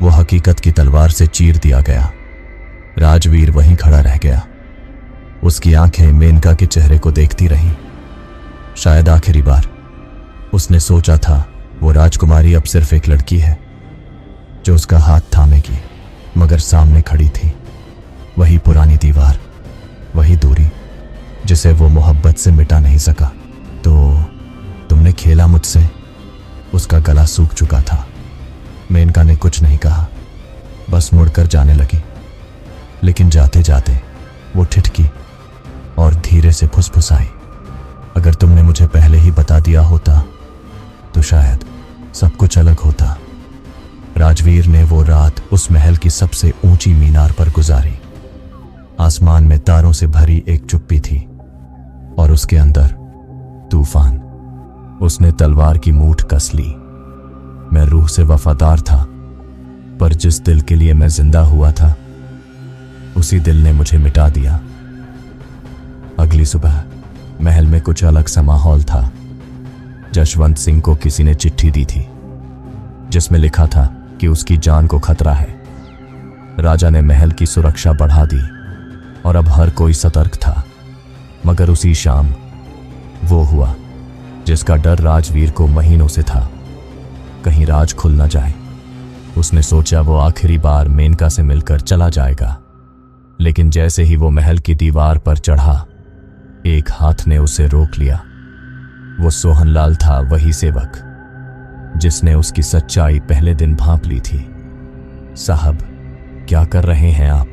वो हकीकत की तलवार से चीर दिया गया। राजवीर वहीं खड़ा रह गया। उसकी आंखें मेनका के चेहरे को देखती रहीं। शायद आखिरी बार उसने सोचा था वो राजकुमारी अब सिर्फ एक लड़की है जो उसका हाथ थामेगी, मगर सामने खड़ी थी वही पुरानी दीवार, वही दूरी जिसे वो मोहब्बत से मिटा नहीं सका। तो तुमने खेला मुझसे? उसका गला सूख चुका था। मेनका ने कुछ नहीं कहा, बस मुड़कर जाने लगी। लेकिन जाते जाते वो ठिठकी और धीरे से फुसफुसाई, अगर तुमने मुझे पहले ही बता दिया होता तो शायद सब कुछ अलग होता। राजवीर ने वो रात उस महल की सबसे ऊंची मीनार पर गुजारी। आसमान में तारों से भरी एक चुप्पी थी, और उसके अंदर तूफान। उसने तलवार की मूठ कस ली। मैं रूह से वफादार था, पर जिस दिल के लिए मैं जिंदा हुआ था, उसी दिल ने मुझे मिटा दिया। अगली सुबह महल में कुछ अलग सा माहौल था। जशवंत सिंह को किसी ने चिट्ठी दी थी जिसमें लिखा था कि उसकी जान को खतरा है। राजा ने महल की सुरक्षा बढ़ा दी और अब हर कोई सतर्क था। मगर उसी शाम वो हुआ जिसका डर राजवीर को महीनों से था, कहीं राज खुल न जाए। उसने सोचा वो आखिरी बार मेनका से मिलकर चला जाएगा, लेकिन जैसे ही वो महल की दीवार पर चढ़ा, एक हाथ ने उसे रोक लिया। वो सोहनलाल था, वही सेवक जिसने उसकी सच्चाई पहले दिन भांप ली थी। साहब, क्या कर रहे हैं आप?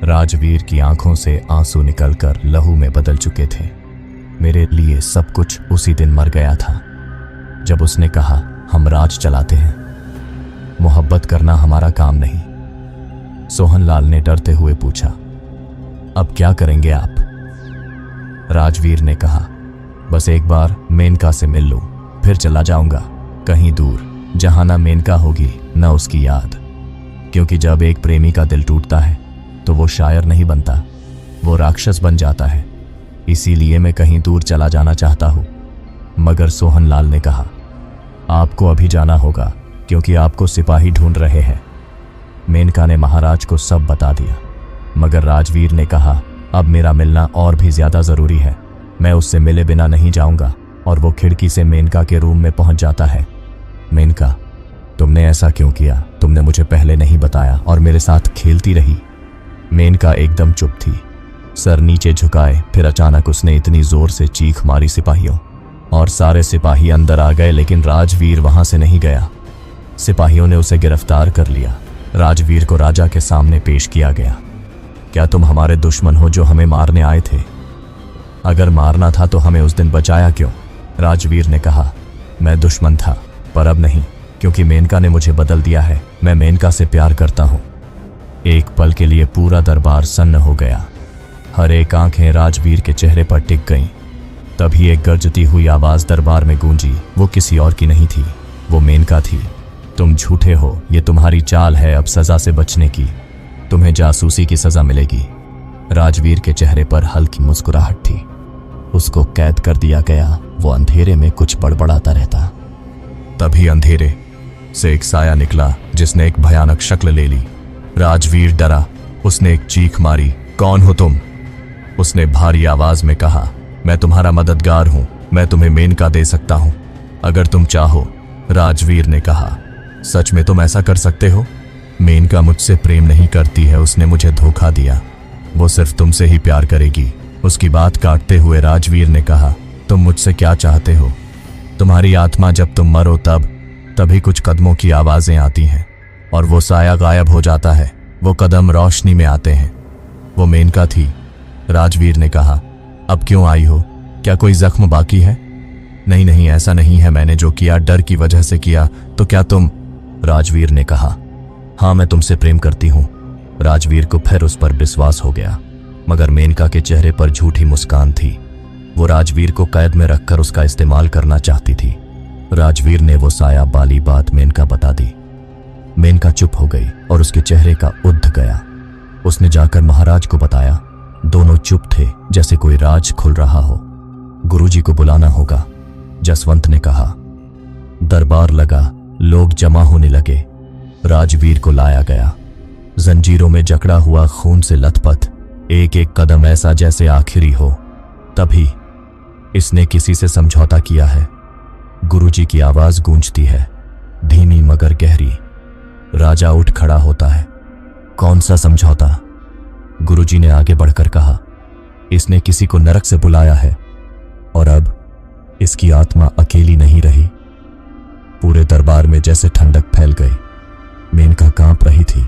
राजवीर की आंखों से आंसू निकलकर लहू में बदल चुके थे। मेरे लिए सब कुछ उसी दिन मर गया था जब उसने कहा हम राज चलाते हैं, मोहब्बत करना हमारा काम नहीं। सोहनलाल ने डरते हुए पूछा, अब क्या करेंगे आप? राजवीर ने कहा, बस एक बार मेनका से मिल लूं, फिर चला जाऊंगा कहीं दूर, जहां ना मेनका होगी न उसकी याद। क्योंकि जब एक प्रेमी का दिल टूटता है तो वो शायर नहीं बनता, वो राक्षस बन जाता है। इसीलिए मैं कहीं दूर चला जाना चाहता हूं। मगर सोहनलाल ने कहा, आपको अभी जाना होगा क्योंकि आपको सिपाही ढूंढ रहे हैं। मेनका ने महाराज को सब बता दिया, मगर राजवीर ने कहा, अब मेरा मिलना और भी ज्यादा जरूरी है। मैं उससे मिले बिना नहीं जाऊंगा। और वो खिड़की से मेनका के रूम में पहुंच जाता है। मेनका, तुमने ऐसा क्यों किया? तुमने मुझे पहले नहीं बताया और मेरे साथ खेलती रही। मेनका एकदम चुप थी, सर नीचे झुकाए। फिर अचानक उसने इतनी जोर से चीख मारी सिपाहियों, और सारे सिपाही अंदर आ गए, लेकिन राजवीर वहां से नहीं गया। सिपाहियों ने उसे गिरफ्तार कर लिया। राजवीर को राजा के सामने पेश किया गया। क्या तुम हमारे दुश्मन हो जो हमें मारने आए थे? अगर मारना था तो हमें उस दिन बचाया क्यों? राजवीर ने कहा, मैं दुश्मन था, पर अब नहीं, क्योंकि मेनका ने मुझे बदल दिया है। मैं मेनका से प्यार करता हूं। एक पल के लिए पूरा दरबार सन्न हो गया। हर एक आंखें राजवीर के चेहरे पर टिक गईं। तभी एक गरजती हुई आवाज दरबार में गूंजी। वो किसी और की नहीं थी, वो मेनका थी। तुम झूठे हो, ये तुम्हारी चाल है अब सजा से बचने की। तुम्हें जासूसी की सजा मिलेगी। राजवीर के चेहरे पर हल्की मुस्कुराहट थी। उसको कैद कर दिया गया। वो अंधेरे में कुछ बड़बड़ाता रहता। तभी अंधेरे से एक साया निकला जिसने एक भयानक शक्ल ले ली। राजवीर डरा। उसने एक चीख मारी, कौन हो तुम? उसने भारी आवाज में कहा, मैं तुम्हारा मददगार हूं। मैं तुम्हें मेनका दे सकता हूं अगर तुम चाहो। राजवीर ने कहा, सच में तुम ऐसा कर सकते हो? मेनका मुझसे प्रेम नहीं करती है, उसने मुझे धोखा दिया। वो सिर्फ तुमसे ही प्यार करेगी। उसकी बात काटते हुए राजवीर ने कहा, तुम मुझसे क्या चाहते हो? तुम्हारी आत्मा जब तुम मरो तभी कुछ कदमों की आवाजें आती हैं और वो साया गायब हो जाता है। वो कदम रोशनी में आते हैं। वो मेनका थी। राजवीर ने कहा, अब क्यों आई हो? क्या कोई जख्म बाकी है? नहीं नहीं, ऐसा नहीं है। मैंने जो किया डर की वजह से किया। तो क्या तुम? राजवीर ने कहा, हाँ मैं तुमसे प्रेम करती हूं। राजवीर को फिर उस पर विश्वास हो गया, मगर मेनका के चेहरे पर झूठी मुस्कान थी। वो राजवीर को कैद में रखकर उसका इस्तेमाल करना चाहती थी। राजवीर ने वो साया वाली बात मेनका बता दी। मेनका चुप हो गई और उसके चेहरे का उद्ध गया। उसने जाकर महाराज को बताया। दोनों चुप थे, जैसे कोई राज खुल रहा हो। गुरुजी को बुलाना होगा, जसवंत ने कहा। दरबार लगा, लोग जमा होने लगे। राजवीर को लाया गया, जंजीरों में जकड़ा हुआ, खून से लथपथ, एक एक कदम ऐसा जैसे आखिरी हो। तभी इसने किसी से समझौता किया है। गुरुजी की आवाज गूंजती है, धीमी मगर गहरी। राजा उठ खड़ा होता है। कौन सा समझौता? गुरुजी ने आगे बढ़कर कहा, इसने किसी को नरक से बुलाया है और अब इसकी आत्मा अकेली नहीं रही। पूरे दरबार में जैसे ठंडक फैल गई। मेनका कांप रही थी।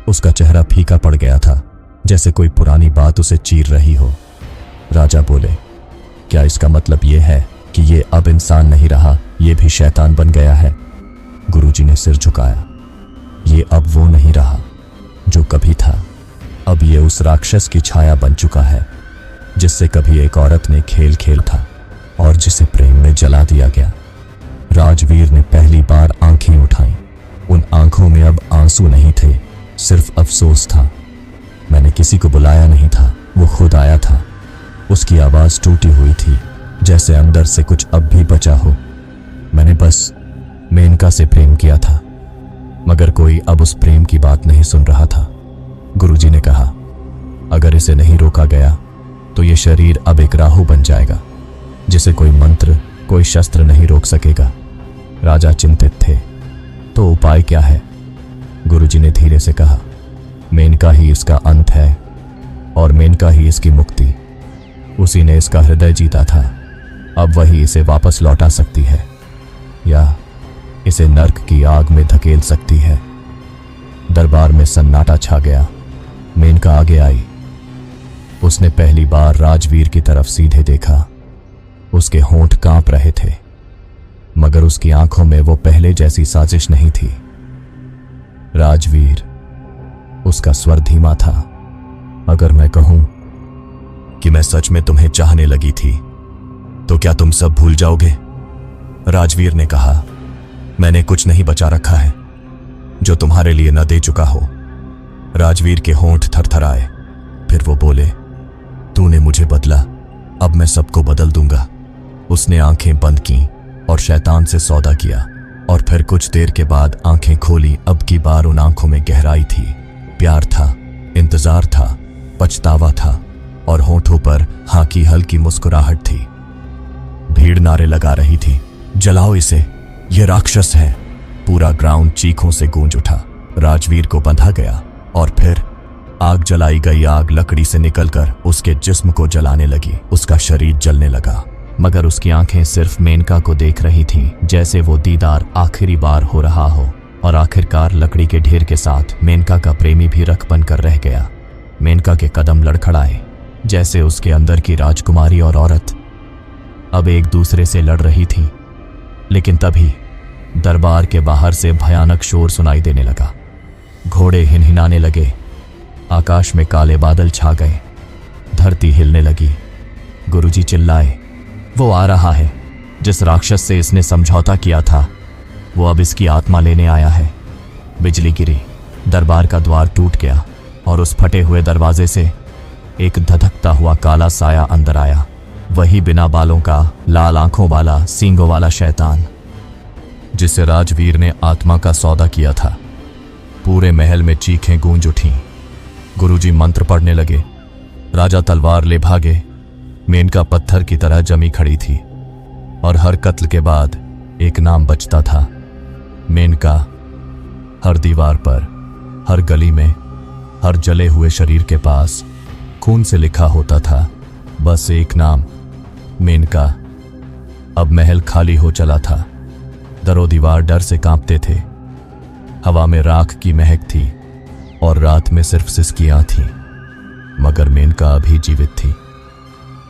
उसका चेहरा फीका पड़ गया था, जैसे कोई पुरानी बात उसे चीर रही हो। राजा बोले, क्या इसका मतलब यह है कि ये अब इंसान नहीं रहा, ये भी शैतान बन गया है? गुरुजी ने सिर झुकाया। ये अब वो नहीं रहा जो कभी था। अब ये उस राक्षस की छाया बन चुका है जिससे कभी एक औरत ने खेल खेल था और जिसे प्रेम में जला दिया गया। राजवीर ने पहली बार आंखें उठाईं। उन आंखों में अब आंसू नहीं थे, सिर्फ अफसोस था। मैंने किसी को बुलाया नहीं था, वो खुद आया था। उसकी आवाज टूटी हुई थी, जैसे अंदर से कुछ अब भी बचा हो। मैंने बस मेनका से प्रेम किया था, मगर कोई अब उस प्रेम की बात नहीं सुन रहा था। गुरुजी ने कहा, अगर इसे नहीं रोका गया तो ये शरीर अब एक राहु बन जाएगा जिसे कोई मंत्र, कोई शस्त्र नहीं रोक सकेगा। राजा चिंतित थे। तो उपाय क्या है? गुरुजी ने धीरे से कहा, मेनका ही इसका अंत है और मेनका ही इसकी मुक्ति। उसी ने इसका हृदय जीता था, अब वही इसे वापस लौटा सकती है या इसे नर्क की आग में धकेल सकती है। दरबार में सन्नाटा छा गया। मेनका आगे आई। उसने पहली बार राजवीर की तरफ सीधे देखा। उसके होंठ कांप रहे थे, मगर उसकी आंखों में वो पहले जैसी साजिश नहीं थी। राजवीर, उसका स्वर धीमा था। अगर मैं कहूं कि मैं सच में तुम्हें चाहने लगी थी तो क्या तुम सब भूल जाओगे? राजवीर ने कहा, मैंने कुछ नहीं बचा रखा है। जो तुम्हारे लिए न दे चुका हो। राजवीर के होंठ थरथराए। फिर वो बोले, तूने मुझे बदला, अब मैं सबको बदल दूंगा। उसने आंखें बंद की और शैतान से सौदा किया, और फिर कुछ देर के बाद आंखें खोली। अब की बार उन आंखों में गहराई थी, प्यार था, इंतजार था, पछतावा था, और होठों पर हाँ की हल्की मुस्कुराहट थी। भीड़ नारे लगा रही थी, जलाओ इसे, ये राक्षस है। पूरा ग्राउंड चीखों से गूंज उठा। राजवीर को बंधा गया और फिर आग जलाई गई। आग लकड़ी से निकलकर उसके जिस्म को जलाने लगी। उसका शरीर जलने लगा, मगर उसकी आंखें सिर्फ मेनका को देख रही थीं, जैसे वो दीदार आखिरी बार हो रहा हो। और आखिरकार लकड़ी के ढेर के साथ मेनका का प्रेमी भी रख बनकर रह गया। मेनका के कदम लड़खड़ाए, जैसे उसके अंदर की राजकुमारी और औरत अब एक दूसरे से लड़ रही थीं। लेकिन तभी दरबार के बाहर से भयानक शोर सुनाई देने लगा। घोड़े हिनहिनाने लगे, आकाश में काले बादल छा गए, धरती हिलने लगी। गुरुजी चिल्लाए, वो आ रहा है। जिस राक्षस से इसने समझौता किया था, वो अब इसकी आत्मा लेने आया है। बिजली गिरी, दरबार का द्वार टूट गया और उस फटे हुए दरवाजे से एक धधकता हुआ काला साया अंदर आया। वही बिना बालों का, लाल आंखों वाला, सींगों वाला शैतान, जिससे राजवीर ने आत्मा का सौदा किया था। पूरे महल में चीखें गूंज उठीं। गुरुजी मंत्र पढ़ने लगे। राजा तलवार ले भागे। मेनका पत्थर की तरह जमी खड़ी थी, और हर कत्ल के बाद एक नाम बचता था, मेनका। हर दीवार पर, हर गली में, हर जले हुए शरीर के पास खून से लिखा होता था बस एक नाम, मेनका। अब महल खाली हो चला था। दरो दीवार डर से कांपते थे। हवा में राख की महक थी और रात में सिर्फ सिसकियां थीं, मगर मेनका अभी जीवित थी।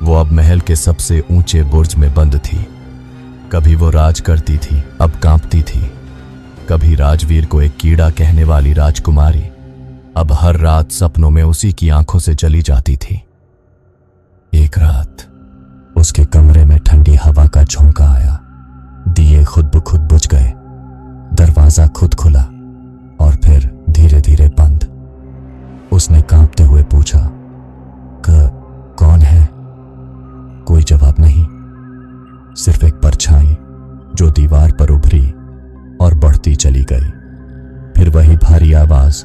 वो अब महल के सबसे ऊंचे बुर्ज में बंद थी। कभी वो राज करती थी, अब कांपती थी। कभी राजवीर को एक कीड़ा कहने वाली राजकुमारी, अब हर रात सपनों में उसी की आंखों से चली जाती थी। एक रात उसके कमरे में ठंडी हवा का झोंका आया। दिए खुद ब खुद बुझ गए। दरवाजा खुद खुला और फिर धीरे धीरे बंद। उसने कांपते हुए पूछा, कौन है? कोई जवाब नहीं, सिर्फ एक परछाई जो दीवार पर उभरी और बढ़ती चली गई। फिर वही भारी आवाज,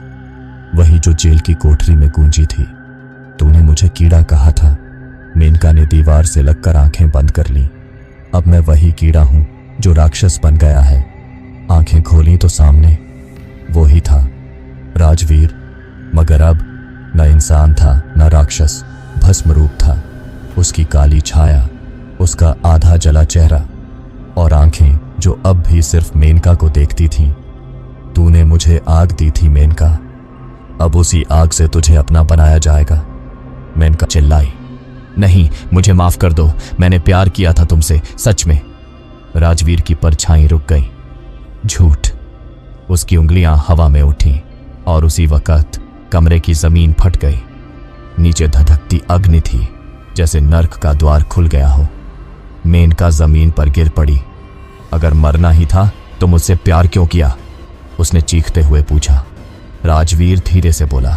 वही जो जेल की कोठरी में गूंजी थी। तूने मुझे कीड़ा कहा था। मेनका ने दीवार से लगकर आंखें बंद कर लीं। अब मैं वही कीड़ा हूं जो राक्षस बन गया है। आंखें खोली तो सामने वो ही था, राजवीर, मगर अब न इंसान था न राक्षस, भस्म रूप था। उसकी काली छाया, उसका आधा जला चेहरा और आंखें जो अब भी सिर्फ मेनका को देखती थीं। तूने मुझे आग दी थी मेनका, अब उसी आग से तुझे अपना बनाया जाएगा। मेनका चिल्लाई, नहीं, मुझे माफ कर दो, मैंने प्यार किया था तुमसे, सच में। राजवीर की परछाई रुक गई। झूठ। उसकी उंगलियां हवा में उठी और उसी वक्त कमरे की जमीन फट गई। नीचे धधकती अग्नि थी, जैसे नर्क का द्वार खुल गया हो। मेनका जमीन पर गिर पड़ी। अगर मरना ही था तो मुझसे प्यार क्यों किया? उसने चीखते हुए पूछा। राजवीर धीरे से बोला,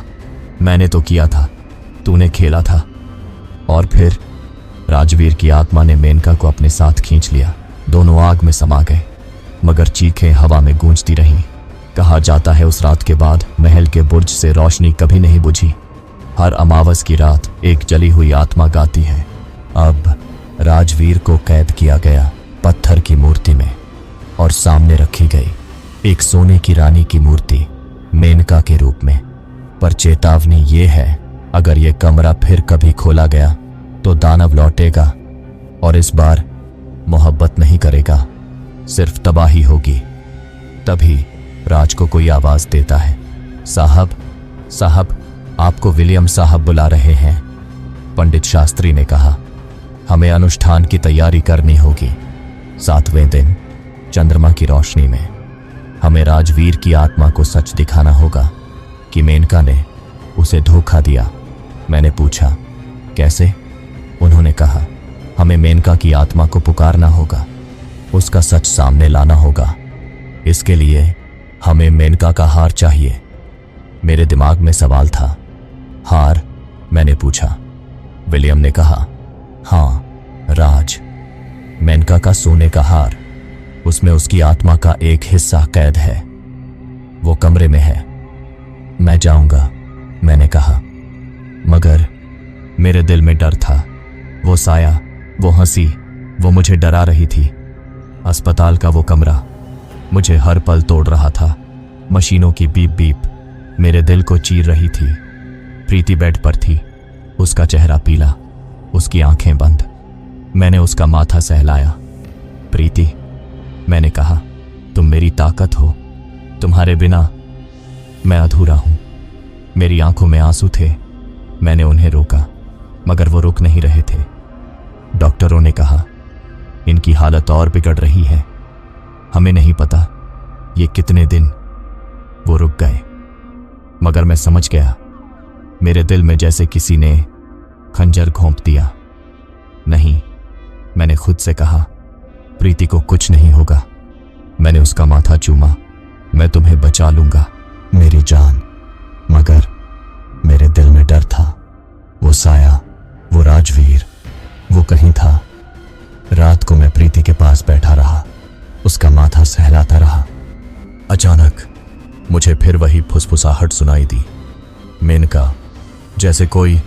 मैंने तो किया था, तूने खेला था। और फिर राजवीर की आत्मा ने मेनका को अपने साथ खींच लिया। दोनों आग में समा गए, मगर चीखें हवा में गूंजती रहीं। कहा जाता है उस रात के बाद महल के बुर्ज से रोशनी कभी नहीं बुझी। हर अमावस की रात एक जली हुई आत्मा गाती है। अब राजवीर को कैद किया गया पत्थर की मूर्ति में और सामने रखी गई एक सोने की रानी की मूर्ति मेनका के रूप में। पर चेतावनी ये है, अगर ये कमरा फिर कभी खोला गया तो दानव लौटेगा और इस बार मोहब्बत नहीं करेगा, सिर्फ तबाही होगी। तभी राज को कोई आवाज देता है, साहब, साहब, आपको विलियम साहब बुला रहे हैं। पंडित शास्त्री ने कहा, हमें अनुष्ठान की तैयारी करनी होगी। 7वें दिन चंद्रमा की रोशनी में हमें राजवीर की आत्मा को सच दिखाना होगा कि मेनका ने उसे धोखा दिया। मैंने पूछा, कैसे? उन्होंने कहा, हमें मेनका की आत्मा को पुकारना होगा, उसका सच सामने लाना होगा। इसके लिए हमें मेनका का हार चाहिए। मेरे दिमाग में सवाल था। हार? मैंने पूछा। विलियम ने कहा, हाँ राज, मेनका का सोने का हार। उसमें उसकी आत्मा का एक हिस्सा कैद है। वो कमरे में है। मैं जाऊंगा, मैंने कहा, मगर मेरे दिल में डर था। वो साया, वो हंसी, वो मुझे डरा रही थी। अस्पताल का वो कमरा मुझे हर पल तोड़ रहा था। मशीनों की बीप बीप मेरे दिल को चीर रही थी। प्रीति बेड पर थी, उसका चेहरा पीला, उसकी आंखें बंद। मैंने उसका माथा सहलाया। प्रीति, मैंने कहा, तुम मेरी ताकत हो। तुम्हारे बिना मैं अधूरा हूं। मेरी आंखों में आंसू थे। मैंने उन्हें रोका, मगर वो रुक नहीं रहे थे। डॉक्टरों ने कहा, इनकी हालत और बिगड़ रही है। हमें नहीं पता ये कितने दिन। वो रुक गए, मगर मैं समझ गया। मेरे दिल में जैसे किसी ने खंजर घोंप दिया। नहीं, मैंने खुद से कहा, प्रीति को कुछ नहीं होगा। मैंने उसका माथा चूमा। मैं तुम्हें बचा लूंगा मेरी जान। मगर मेरे दिल में डर था। वो साया, वो राजवीर, वो कहीं था। रात को मैं प्रीति के पास बैठा रहा, उसका माथा सहलाता रहा। अचानक मुझे फिर वही फुसफुसाहट सुनाई दी। मेनका, जैसे कोई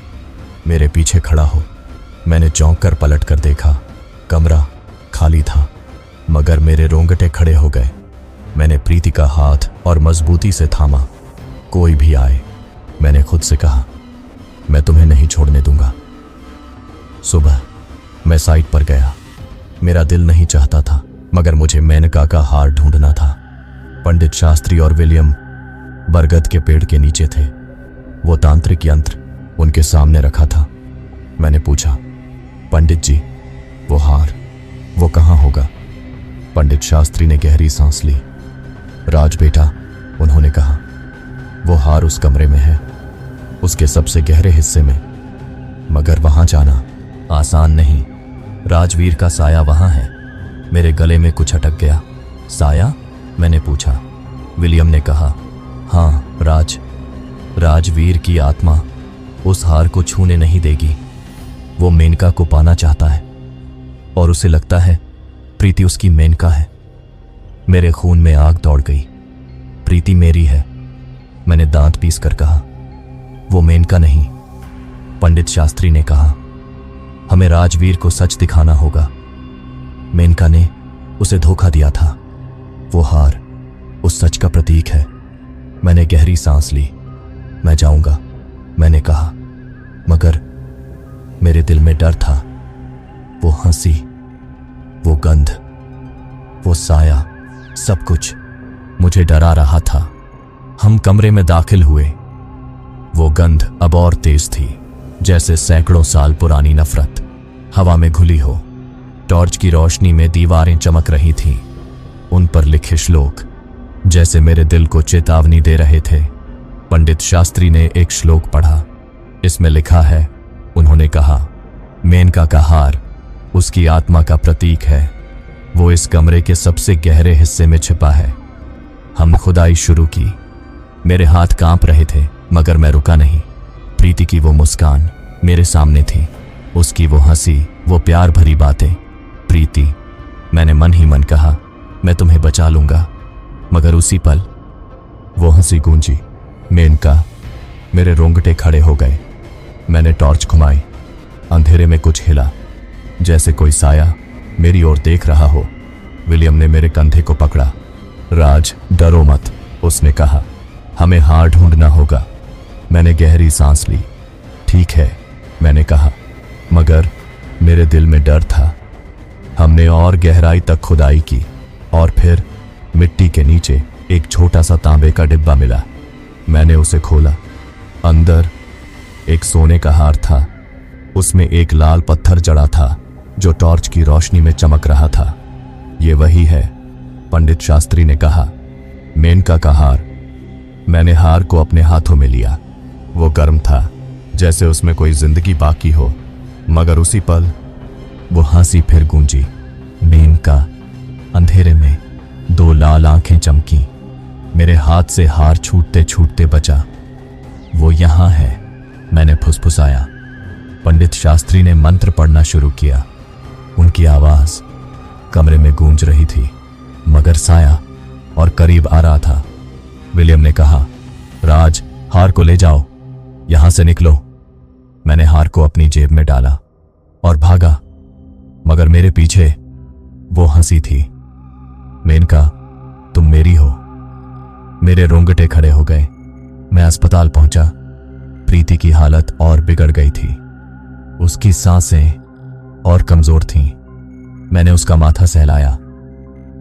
मेरे पीछे खड़ा हो। मैंने चौंक कर पलट कर देखा। कमरा खाली था, मगर मेरे रोंगटे खड़े हो गए। मैंने प्रीति का हाथ और मजबूती से थामा। कोई भी आए, मैंने खुद से कहा, मैं तुम्हें नहीं छोड़ने दूंगा। सुबह मैं साइट पर गया। मेरा दिल नहीं चाहता था, मगर मुझे मेनका का हार ढूंढना था। पंडित शास्त्री और विलियम बरगद के पेड़ के नीचे थे। वो तांत्रिक यंत्र उनके सामने रखा था। मैंने पूछा, पंडित जी, वो हार, वो कहाँ होगा? पंडित शास्त्री ने गहरी सांस ली। राज बेटा, उन्होंने कहा, वो हार उस कमरे में है, उसके सबसे गहरे हिस्से में। मगर वहां जाना आसान नहीं। राजवीर का साया वहां है। मेरे गले में कुछ अटक गया। साया? मैंने पूछा। विलियम ने कहा, हाँ राजवीर की आत्मा उस हार को छूने नहीं देगी। वो मेनका को पाना चाहता है, और उसे लगता है प्रीति उसकी मेनका है। मेरे खून में आग दौड़ गई। प्रीति मेरी है, मैंने दांत पीस कर कहा, वो मेनका नहीं। पंडित शास्त्री ने कहा, हमें राजवीर को सच दिखाना होगा। मेनका ने उसे धोखा दिया था। वो हार उस सच का प्रतीक है। मैंने गहरी सांस ली। मैं जाऊंगा, मैंने कहा, मगर मेरे दिल में डर था। वो हंसी, वो गंध, वो साया, सब कुछ मुझे डरा रहा था। हम कमरे में दाखिल हुए। वो गंध अब और तेज थी, जैसे सैकड़ों साल पुरानी नफरत हवा में घुली हो। टॉर्च की रोशनी में दीवारें चमक रही थीं। उन पर लिखे श्लोक जैसे मेरे दिल को चेतावनी दे रहे थे। पंडित शास्त्री ने एक श्लोक पढ़ा। इसमें लिखा है, उन्होंने कहा, मेनका का हार उसकी आत्मा का प्रतीक है। वो इस कमरे के सबसे गहरे हिस्से में छिपा है। हमने खुदाई शुरू की। मेरे हाथ कांप रहे थे, मगर मैं रुका नहीं। प्रीति की वो मुस्कान मेरे सामने थी, उसकी वो हंसी, वो प्यार भरी बातें। प्रीति, मैंने मन ही मन कहा, मैं तुम्हें बचा लूंगा। मगर उसी पल वो हंसी गूंजी। मेनका, मेरे रोंगटे खड़े हो गए। मैंने टॉर्च घुमाई। अंधेरे में कुछ हिला, जैसे कोई साया मेरी ओर देख रहा हो। विलियम ने मेरे कंधे को पकड़ा। राज, डरो मत, उसने कहा, हमें हार ढूंढना होगा। मैंने गहरी सांस ली। ठीक है, मैंने कहा, मगर मेरे दिल में डर था। हमने और गहराई तक खुदाई की, और फिर मिट्टी के नीचे एक छोटा सा तांबे का डिब्बा मिला। मैंने उसे खोला। अंदर एक सोने का हार था। उसमें एक लाल पत्थर जड़ा था, जो टॉर्च की रोशनी में चमक रहा था। ये वही है, पंडित शास्त्री ने कहा, मेनका का हार। मैंने हार को अपने हाथों में लिया। वो गर्म था, जैसे उसमें कोई जिंदगी बाकी हो। मगर उसी पल वो हंसी फिर गूंजी। मेनका। अंधेरे में दो लाल आंखें चमकी। मेरे हाथ से हार छूटते छूटते बचा। वो यहां है, मैंने फुसफुसाया। पंडित शास्त्री ने मंत्र पढ़ना शुरू किया। उनकी आवाज कमरे में गूंज रही थी, मगर साया और करीब आ रहा था। विलियम ने कहा, राज, हार को ले जाओ, यहां से निकलो। मैंने हार को अपनी जेब में डाला और भागा, मगर मेरे पीछे वो हंसी थी। मेनका, तुम मेरी हो। मेरे रोंगटे खड़े हो गए। मैं अस्पताल पहुंचा। प्रीति की हालत और बिगड़ गई थी। उसकी सांसें और कमजोर थीं। मैंने उसका माथा सहलाया।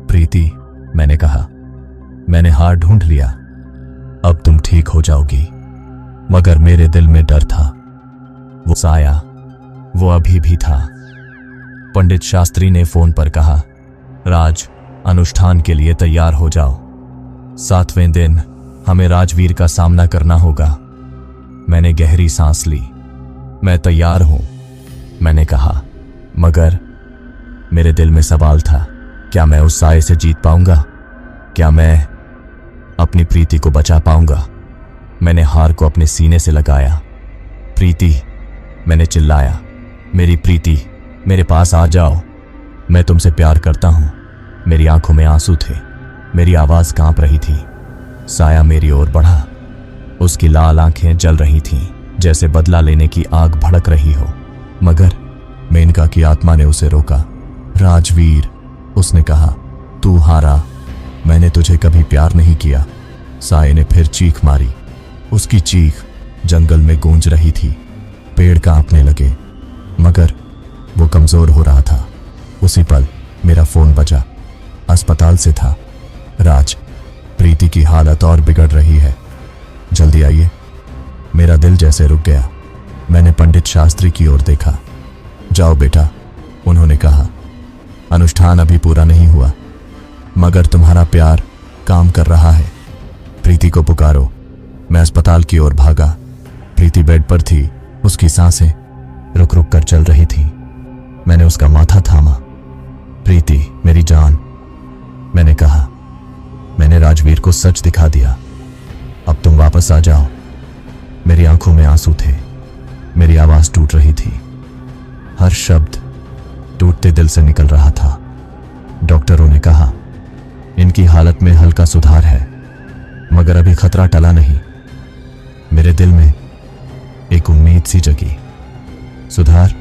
प्रीति, मैंने कहा, मैंने हार ढूंढ लिया, अब तुम ठीक हो जाओगी। मगर मेरे दिल में डर था। वो साया, वो अभी भी था। पंडित शास्त्री ने फोन पर कहा, राज, अनुष्ठान के लिए तैयार हो जाओ। 7वें दिन हमें राजवीर का सामना करना होगा। मैंने गहरी सांस ली। मैं तैयार हूं, मैंने कहा, मगर मेरे दिल में सवाल था, क्या मैं उस साये से जीत पाऊंगा? क्या मैं अपनी प्रीति को बचा पाऊंगा? मैंने हार को अपने सीने से लगाया। प्रीति, मैंने चिल्लाया, मेरी प्रीति, मेरे पास आ जाओ। मैं तुमसे प्यार करता हूं। मेरी आंखों में आंसू थे। मेरी आवाज कांप रही थी। साया मेरी ओर बढ़ा। उसकी लाल आंखें जल रही थीं, जैसे बदला लेने की आग भड़क रही हो। मगर मेनका की आत्मा ने उसे रोका। राजवीर, उसने कहा, तू हारा। मैंने तुझे कभी प्यार नहीं किया। साये ने फिर चीख मारी। उसकी चीख जंगल में गूंज रही थी। पेड़ कांपने लगे, मगर वो कमजोर हो रहा था। उसी पल मेरा फोन बजा। अस्पताल से था। राज, प्रीति की हालत और बिगड़ रही है, जल्दी आइए। मेरा दिल जैसे रुक गया। मैंने पंडित शास्त्री की ओर देखा। जाओ बेटा, उन्होंने कहा, अनुष्ठान अभी पूरा नहीं हुआ, मगर तुम्हारा प्यार काम कर रहा है। प्रीति को पुकारो। मैं अस्पताल की ओर भागा। प्रीति बेड पर थी। उसकी सांसें रुक रुक कर चल रही थी। मैंने उसका माथा थामा। प्रीति, मेरी जान, मैंने कहा, मैंने राजवीर को सच दिखा दिया। अब तुम वापस आ जाओ। मेरी आंखों में आंसू थे। मेरी आवाज टूट रही थी। हर शब्द टूटते दिल से निकल रहा था। डॉक्टरों ने कहा, इनकी हालत में हल्का सुधार है, मगर अभी खतरा टला नहीं। मेरे दिल में एक उम्मीद सी जगी। सुधार?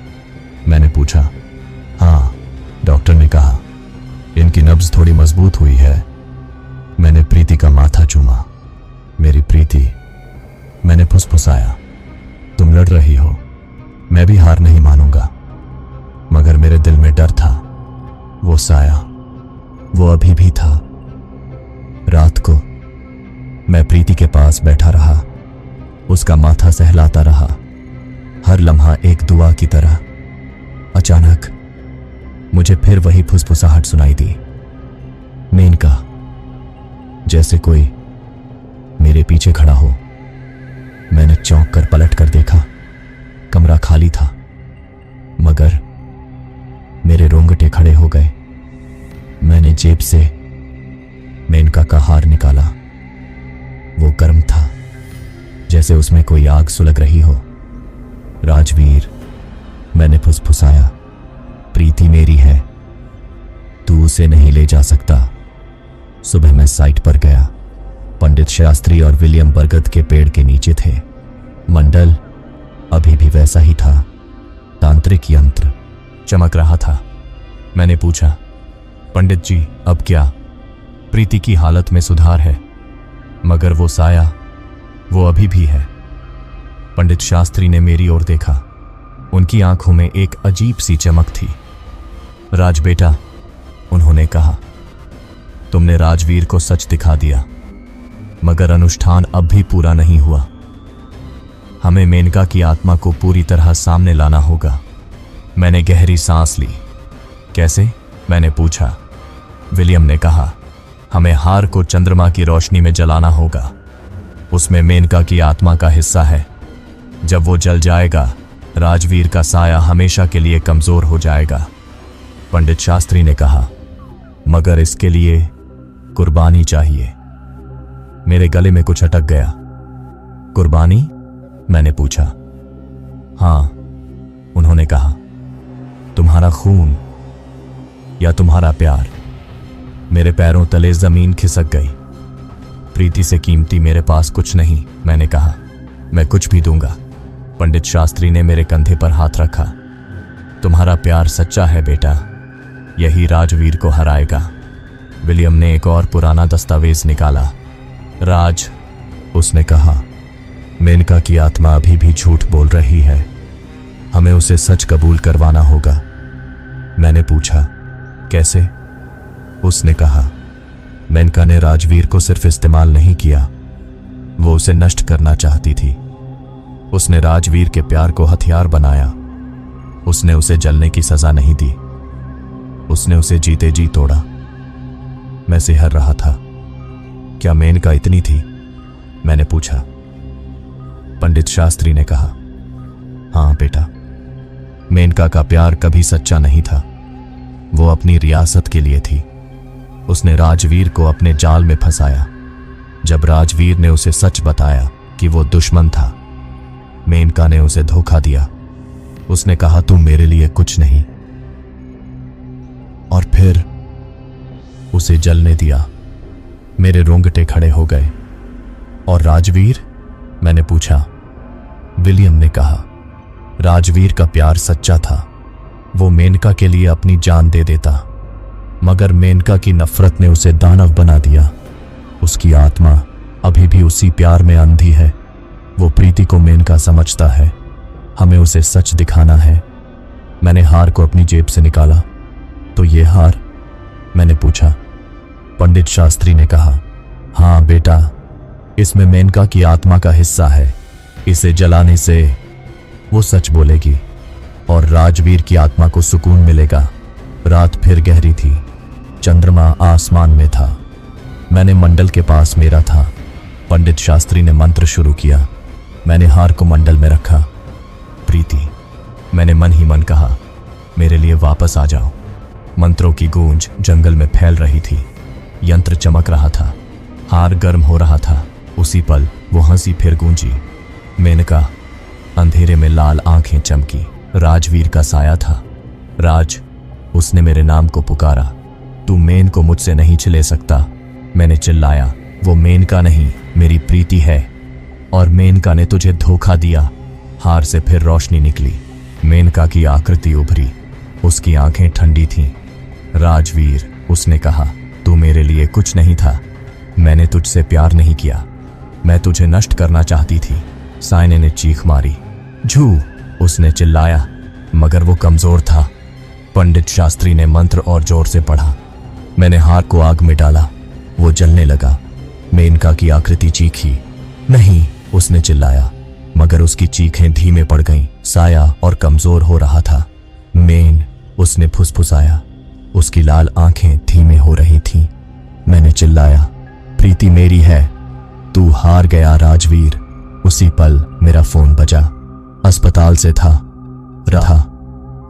मैंने पूछा। हाँ, डॉक्टर ने कहा, इनकी नब्ज थोड़ी मजबूत हुई है। मैंने प्रीति का माथा चूमा। मेरी प्रीति, मैंने फुसफुसाया, तुम लड़ रही हो, मैं भी हार नहीं मानूंगा। मगर मेरे दिल में डर था। वो साया, वो अभी भी था। रात को मैं प्रीति के पास बैठा रहा। उसका माथा सहलाता रहा, हर लम्हा एक दुआ की तरह। अचानक मुझे फिर वही फुसफुसाहट सुनाई दी। मेनका, जैसे कोई मेरे पीछे खड़ा हो। मैंने चौंक कर पलट कर देखा। कमरा खाली था, मगर मेरे रोंगटे खड़े हो गए। मैंने जेब से मेनका का हार निकाला। वो गर्म था, जैसे उसमें कोई आग सुलग रही हो। राजवीर, मैंने फुसफुसाया, प्रीति मेरी है, तू उसे नहीं ले जा सकता। सुबह मैं साइट पर गया। पंडित शास्त्री और विलियम बरगद के पेड़ के नीचे थे। मंडल अभी भी वैसा ही था। तांत्रिक यंत्र चमक रहा था। मैंने पूछा, पंडित जी, अब क्या? प्रीति की हालत में सुधार है, मगर वो साया, वो अभी भी है। पंडित शास्त्री ने मेरी ओर देखा। उनकी आंखों में एक अजीब सी चमक थी। राज बेटा, उन्होंने कहा, तुमने राजवीर को सच दिखा दिया, मगर अनुष्ठान अब भी पूरा नहीं हुआ। हमें मेनका की आत्मा को पूरी तरह सामने लाना होगा। मैंने गहरी सांस ली। कैसे? मैंने पूछा। विलियम ने कहा, हमें हार को चंद्रमा की रोशनी में जलाना होगा। उसमें मेनका की आत्मा का हिस्सा है। जब वो जल जाएगा, राजवीर का साया हमेशा के लिए कमजोर हो जाएगा। पंडित शास्त्री ने कहा, मगर इसके लिए कुर्बानी चाहिए। मेरे गले में कुछ अटक गया। कुर्बानी? मैंने पूछा। हाँ, उन्होंने कहा। तुम्हारा खून या तुम्हारा प्यार? मेरे पैरों तले जमीन खिसक गई। प्रीति से कीमती मेरे पास कुछ नहीं, मैंने कहा। मैं कुछ भी दूंगा। पंडित शास्त्री ने मेरे कंधे पर हाथ रखा। तुम्हारा प्यार सच्चा है बेटा, यही राजवीर को हराएगा। विलियम ने एक और पुराना दस्तावेज निकाला। राज, उसने कहा, मेनका की आत्मा अभी भी झूठ बोल रही है। हमें उसे सच कबूल करवाना होगा। मैंने पूछा, कैसे? उसने कहा, मेनका ने राजवीर को सिर्फ इस्तेमाल नहीं किया, वो उसे नष्ट करना चाहती थी। उसने राजवीर के प्यार को हथियार बनाया। उसने उसे जलने की सजा नहीं दी, उसने उसे जीते जी तोड़ा। मैं सिहर रहा था। क्या मेनका इतनी थी? मैंने पूछा। पंडित शास्त्री ने कहा, हाँ बेटा, मेनका का प्यार कभी सच्चा नहीं था। वो अपनी रियासत के लिए थी। उसने राजवीर को अपने जाल में फंसाया। जब राजवीर ने उसे सच बताया कि वो दुश्मन था, मेनका ने उसे धोखा दिया। उसने कहा, तुम मेरे लिए कुछ नहीं, और फिर उसे जलने दिया। मेरे रोंगटे खड़े हो गए। और राजवीर? मैंने पूछा। विलियम ने कहा, राजवीर का प्यार सच्चा था। वो मेनका के लिए अपनी जान दे देता, मगर मेनका की नफरत ने उसे दानव बना दिया। उसकी आत्मा अभी भी उसी प्यार में अंधी है। वो प्रीति को मेनका समझता है। हमें उसे सच दिखाना है। मैंने हार को अपनी जेब से निकाला। तो ये हार? मैंने पूछा। पंडित शास्त्री ने कहा, हाँ बेटा, इसमें मेनका की आत्मा का हिस्सा है। इसे जलाने से वो सच बोलेगी और राजवीर की आत्मा को सुकून मिलेगा। रात फिर गहरी थी। चंद्रमा आसमान में था। मैंने मंडल के पास मेरा था। पंडित शास्त्री ने मंत्र शुरू किया। मैंने हार को मंडल में रखा। प्रीति, मैंने मन ही मन कहा, मेरे लिए वापस आ जाओ। मंत्रों की गूंज जंगल में फैल रही थी। यंत्र चमक रहा था। हार गर्म हो रहा था। उसी पल वो हंसी फिर गूंजी। मेनका। अंधेरे में लाल आंखें चमकी। राजवीर का साया था। राज, उसने मेरे नाम को पुकारा। तू मेन को मुझसे नहीं छिले सकता। मैंने चिल्लाया, वो मेनका नहीं, मेरी प्रीति है। और मेनका ने तुझे धोखा दिया। हार से फिर रोशनी निकली। मेनका की आकृति उभरी। उसकी आंखें ठंडी थीं। राजवीर, उसने कहा, तू मेरे लिए कुछ नहीं था। मैंने तुझसे प्यार नहीं किया। मैं तुझे नष्ट करना चाहती थी। सायने ने चीख मारी। झू, उसने चिल्लाया, मगर वो कमजोर था। पंडित शास्त्री ने मंत्र और जोर से पढ़ा। मैंने हार को आग में डाला। वो जलने लगा। मेनका की आकृति चीखी। नहीं, उसने चिल्लाया, मगर उसकी चीखें धीमे पड़ गईं। साया और कमजोर हो रहा था। मेन, उसने फुसफुसाया। उसकी लाल आंखें धीमे हो रही थीं। मैंने चिल्लाया, प्रीति मेरी है। तू हार गया राजवीर। उसी पल मेरा फोन बजा। अस्पताल से था।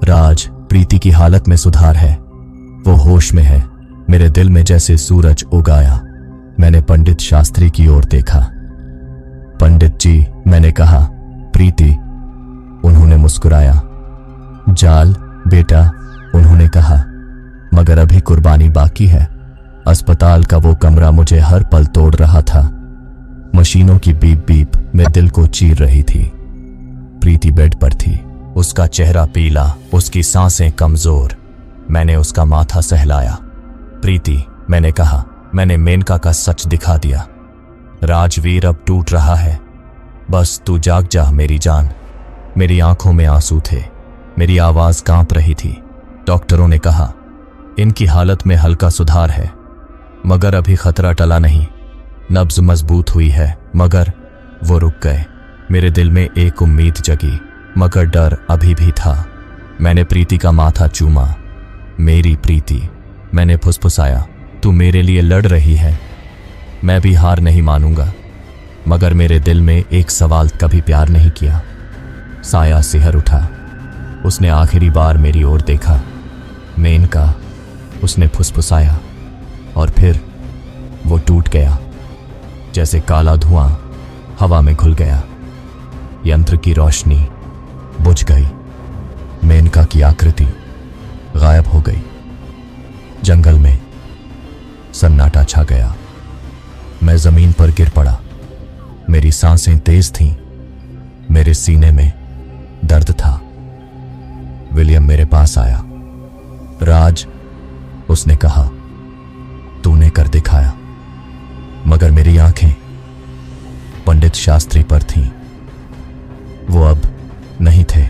राज, प्रीति की हालत में सुधार है। वो होश में है। मेरे दिल में जैसे सूरज उगाया। मैंने पंडित शास्त्री की ओर देखा। पंडित जी, मैंने कहा, प्रीति? उन्होंने मुस्कुराया। जाल बेटा, उन्होंने कहा, मगर अभी कुर्बानी बाकी है। अस्पताल का वो कमरा मुझे हर पल तोड़ रहा था। मशीनों की बीप बीप मेरे दिल को चीर रही थी। प्रीति बेड पर थी। उसका चेहरा पीला, उसकी सांसें कमजोर। मैंने उसका माथा सहलाया। प्रीति, मैंने कहा, मैंने मेनका का सच दिखा दिया। राजवीर अब टूट रहा है। बस तू जाग जा मेरी जान। मेरी आंखों में आंसू थे। मेरी आवाज कांप रही थी। डॉक्टरों ने कहा, इनकी हालत में हल्का सुधार है, मगर अभी खतरा टला नहीं। नब्ज मजबूत हुई है। मगर वो रुक गए। मेरे दिल में एक उम्मीद जगी, मगर डर अभी भी था। मैंने प्रीति का माथा चूमा। मेरी प्रीति, मैंने फुसफुसाया, तू मेरे लिए लड़ रही है। मैं भी हार नहीं मानूंगा। मगर मेरे दिल में एक सवाल, कभी प्यार नहीं किया। साया सिहर उठा। उसने आखिरी बार मेरी ओर देखा। मेनका, उसने फुसफुसाया, और फिर वो टूट गया। जैसे काला धुआं हवा में घुल गया। यंत्र की रोशनी बुझ गई। मेनका की आकृति गायब हो गई। जंगल में सन्नाटा छा गया। मैं जमीन पर गिर पड़ा। मेरी सांसें तेज थीं। मेरे सीने में दर्द था। विलियम मेरे पास आया। राज, उसने कहा, तूने कर दिखाया। मगर मेरी आंखें पंडित शास्त्री पर थीं। वो अब नहीं थे।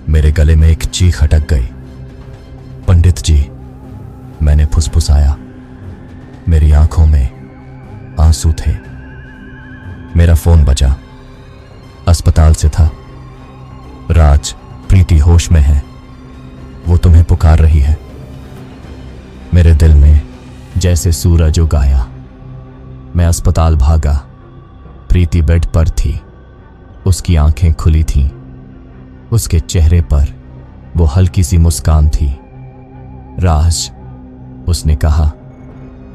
मेरे गले में एक चीख अटक गई। पंडित जी, मैंने फुसफुसाया। मेरी आंखों में आंसू थे। मेरा फोन बजा। अस्पताल से था। राज, प्रीति होश में है। वो तुम्हें पुकार रही है। मेरे दिल में जैसे सूरज उग आया। मैं अस्पताल भागा। प्रीति बेड पर थी। उसकी आंखें खुली थीं। उसके चेहरे पर वो हल्की सी मुस्कान थी। राज, उसने कहा।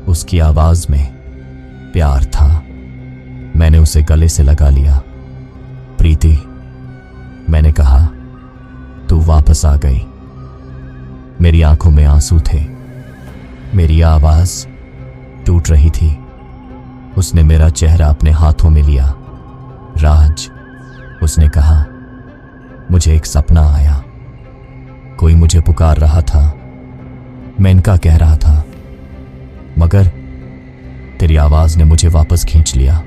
उसकी आवाज में प्यार था। मैंने उसे गले से लगा लिया। प्रीति, मैंने कहा, तू वापस आ गई। मेरी आंखों में आंसू थे। मेरी आवाज टूट रही थी। उसने मेरा चेहरा अपने हाथों में लिया। राज, उसने कहा, मुझे एक सपना आया। कोई मुझे पुकार रहा था। मेनका कह रहा था। मगर तेरी आवाज ने मुझे वापस खींच लिया।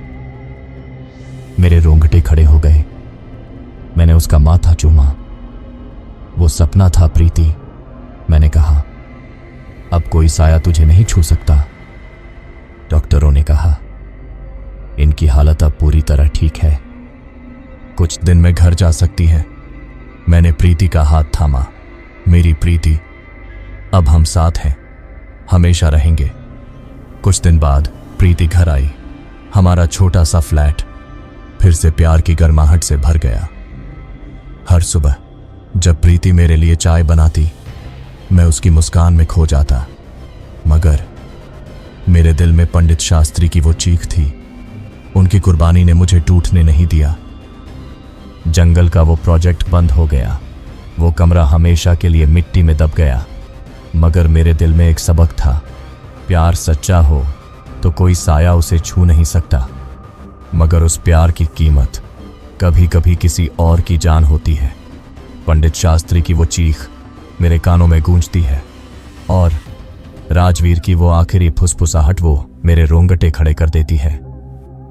मेरे रोंगटे खड़े हो गए। मैंने उसका माथा चूमा। वो सपना था प्रीति, मैंने कहा। अब कोई साया तुझे नहीं छू सकता। डॉक्टरों ने कहा, इनकी हालत अब पूरी तरह ठीक है। कुछ दिन में घर जा सकती है। मैंने प्रीति का हाथ थामा। मेरी प्रीति, अब हम साथ हैं, हमेशा रहेंगे। कुछ दिन बाद प्रीति घर आई। हमारा छोटा सा फ्लैट फिर से प्यार की गर्माहट से भर गया। हर सुबह जब प्रीति मेरे लिए चाय बनाती, मैं उसकी मुस्कान में खो जाता। मगर मेरे दिल में पंडित शास्त्री की वो चीख थी। उनकी कुर्बानी ने मुझे टूटने नहीं दिया। जंगल का वो प्रोजेक्ट बंद हो गया। वो कमरा हमेशा के लिए मिट्टी में दब गया। मगर मेरे दिल में एक सबक था। प्यार सच्चा हो तो कोई साया उसे छू नहीं सकता। मगर उस प्यार की कीमत कभी कभी किसी और की जान होती है। पंडित शास्त्री की वो चीख मेरे कानों में गूंजती है। और राजवीर की वो आखिरी फुसफुसाहट वो मेरे रोंगटे खड़े कर देती है।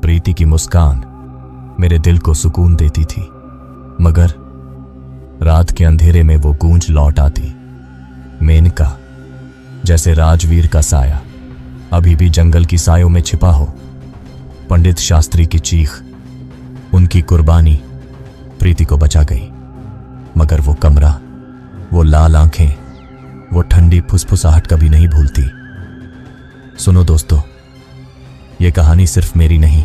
प्रीति की मुस्कान मेरे दिल को सुकून देती थी। मगर रात के अंधेरे में वो गूंज लौट आती। मेनका, जैसे राजवीर का साया अभी भी जंगल की सायों में छिपा हो। पंडित शास्त्री की चीख, उनकी कुर्बानी प्रीति को बचा गई। मगर वो कमरा, वो लाल आंखें, वो ठंडी फुसफुसाहट कभी नहीं भूलती। सुनो दोस्तों, ये कहानी सिर्फ मेरी नहीं,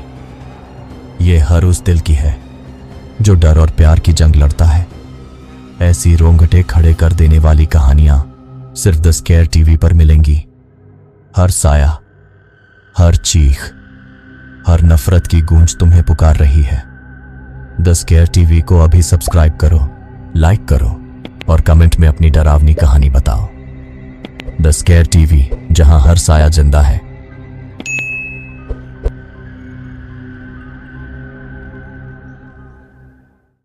ये हर उस दिल की है जो डर और प्यार की जंग लड़ता है। ऐसी रोंगटे खड़े कर देने वाली कहानियां सिर्फ द स्केयर टीवी पर मिलेंगी। हर साया, हर चीख, हर नफरत की गूंज तुम्हें पुकार रही है। द स्केयर टीवी को अभी सब्सक्राइब करो, लाइक करो और कमेंट में अपनी डरावनी कहानी बताओ। द स्केयर टीवी, जहां हर साया जिंदा है।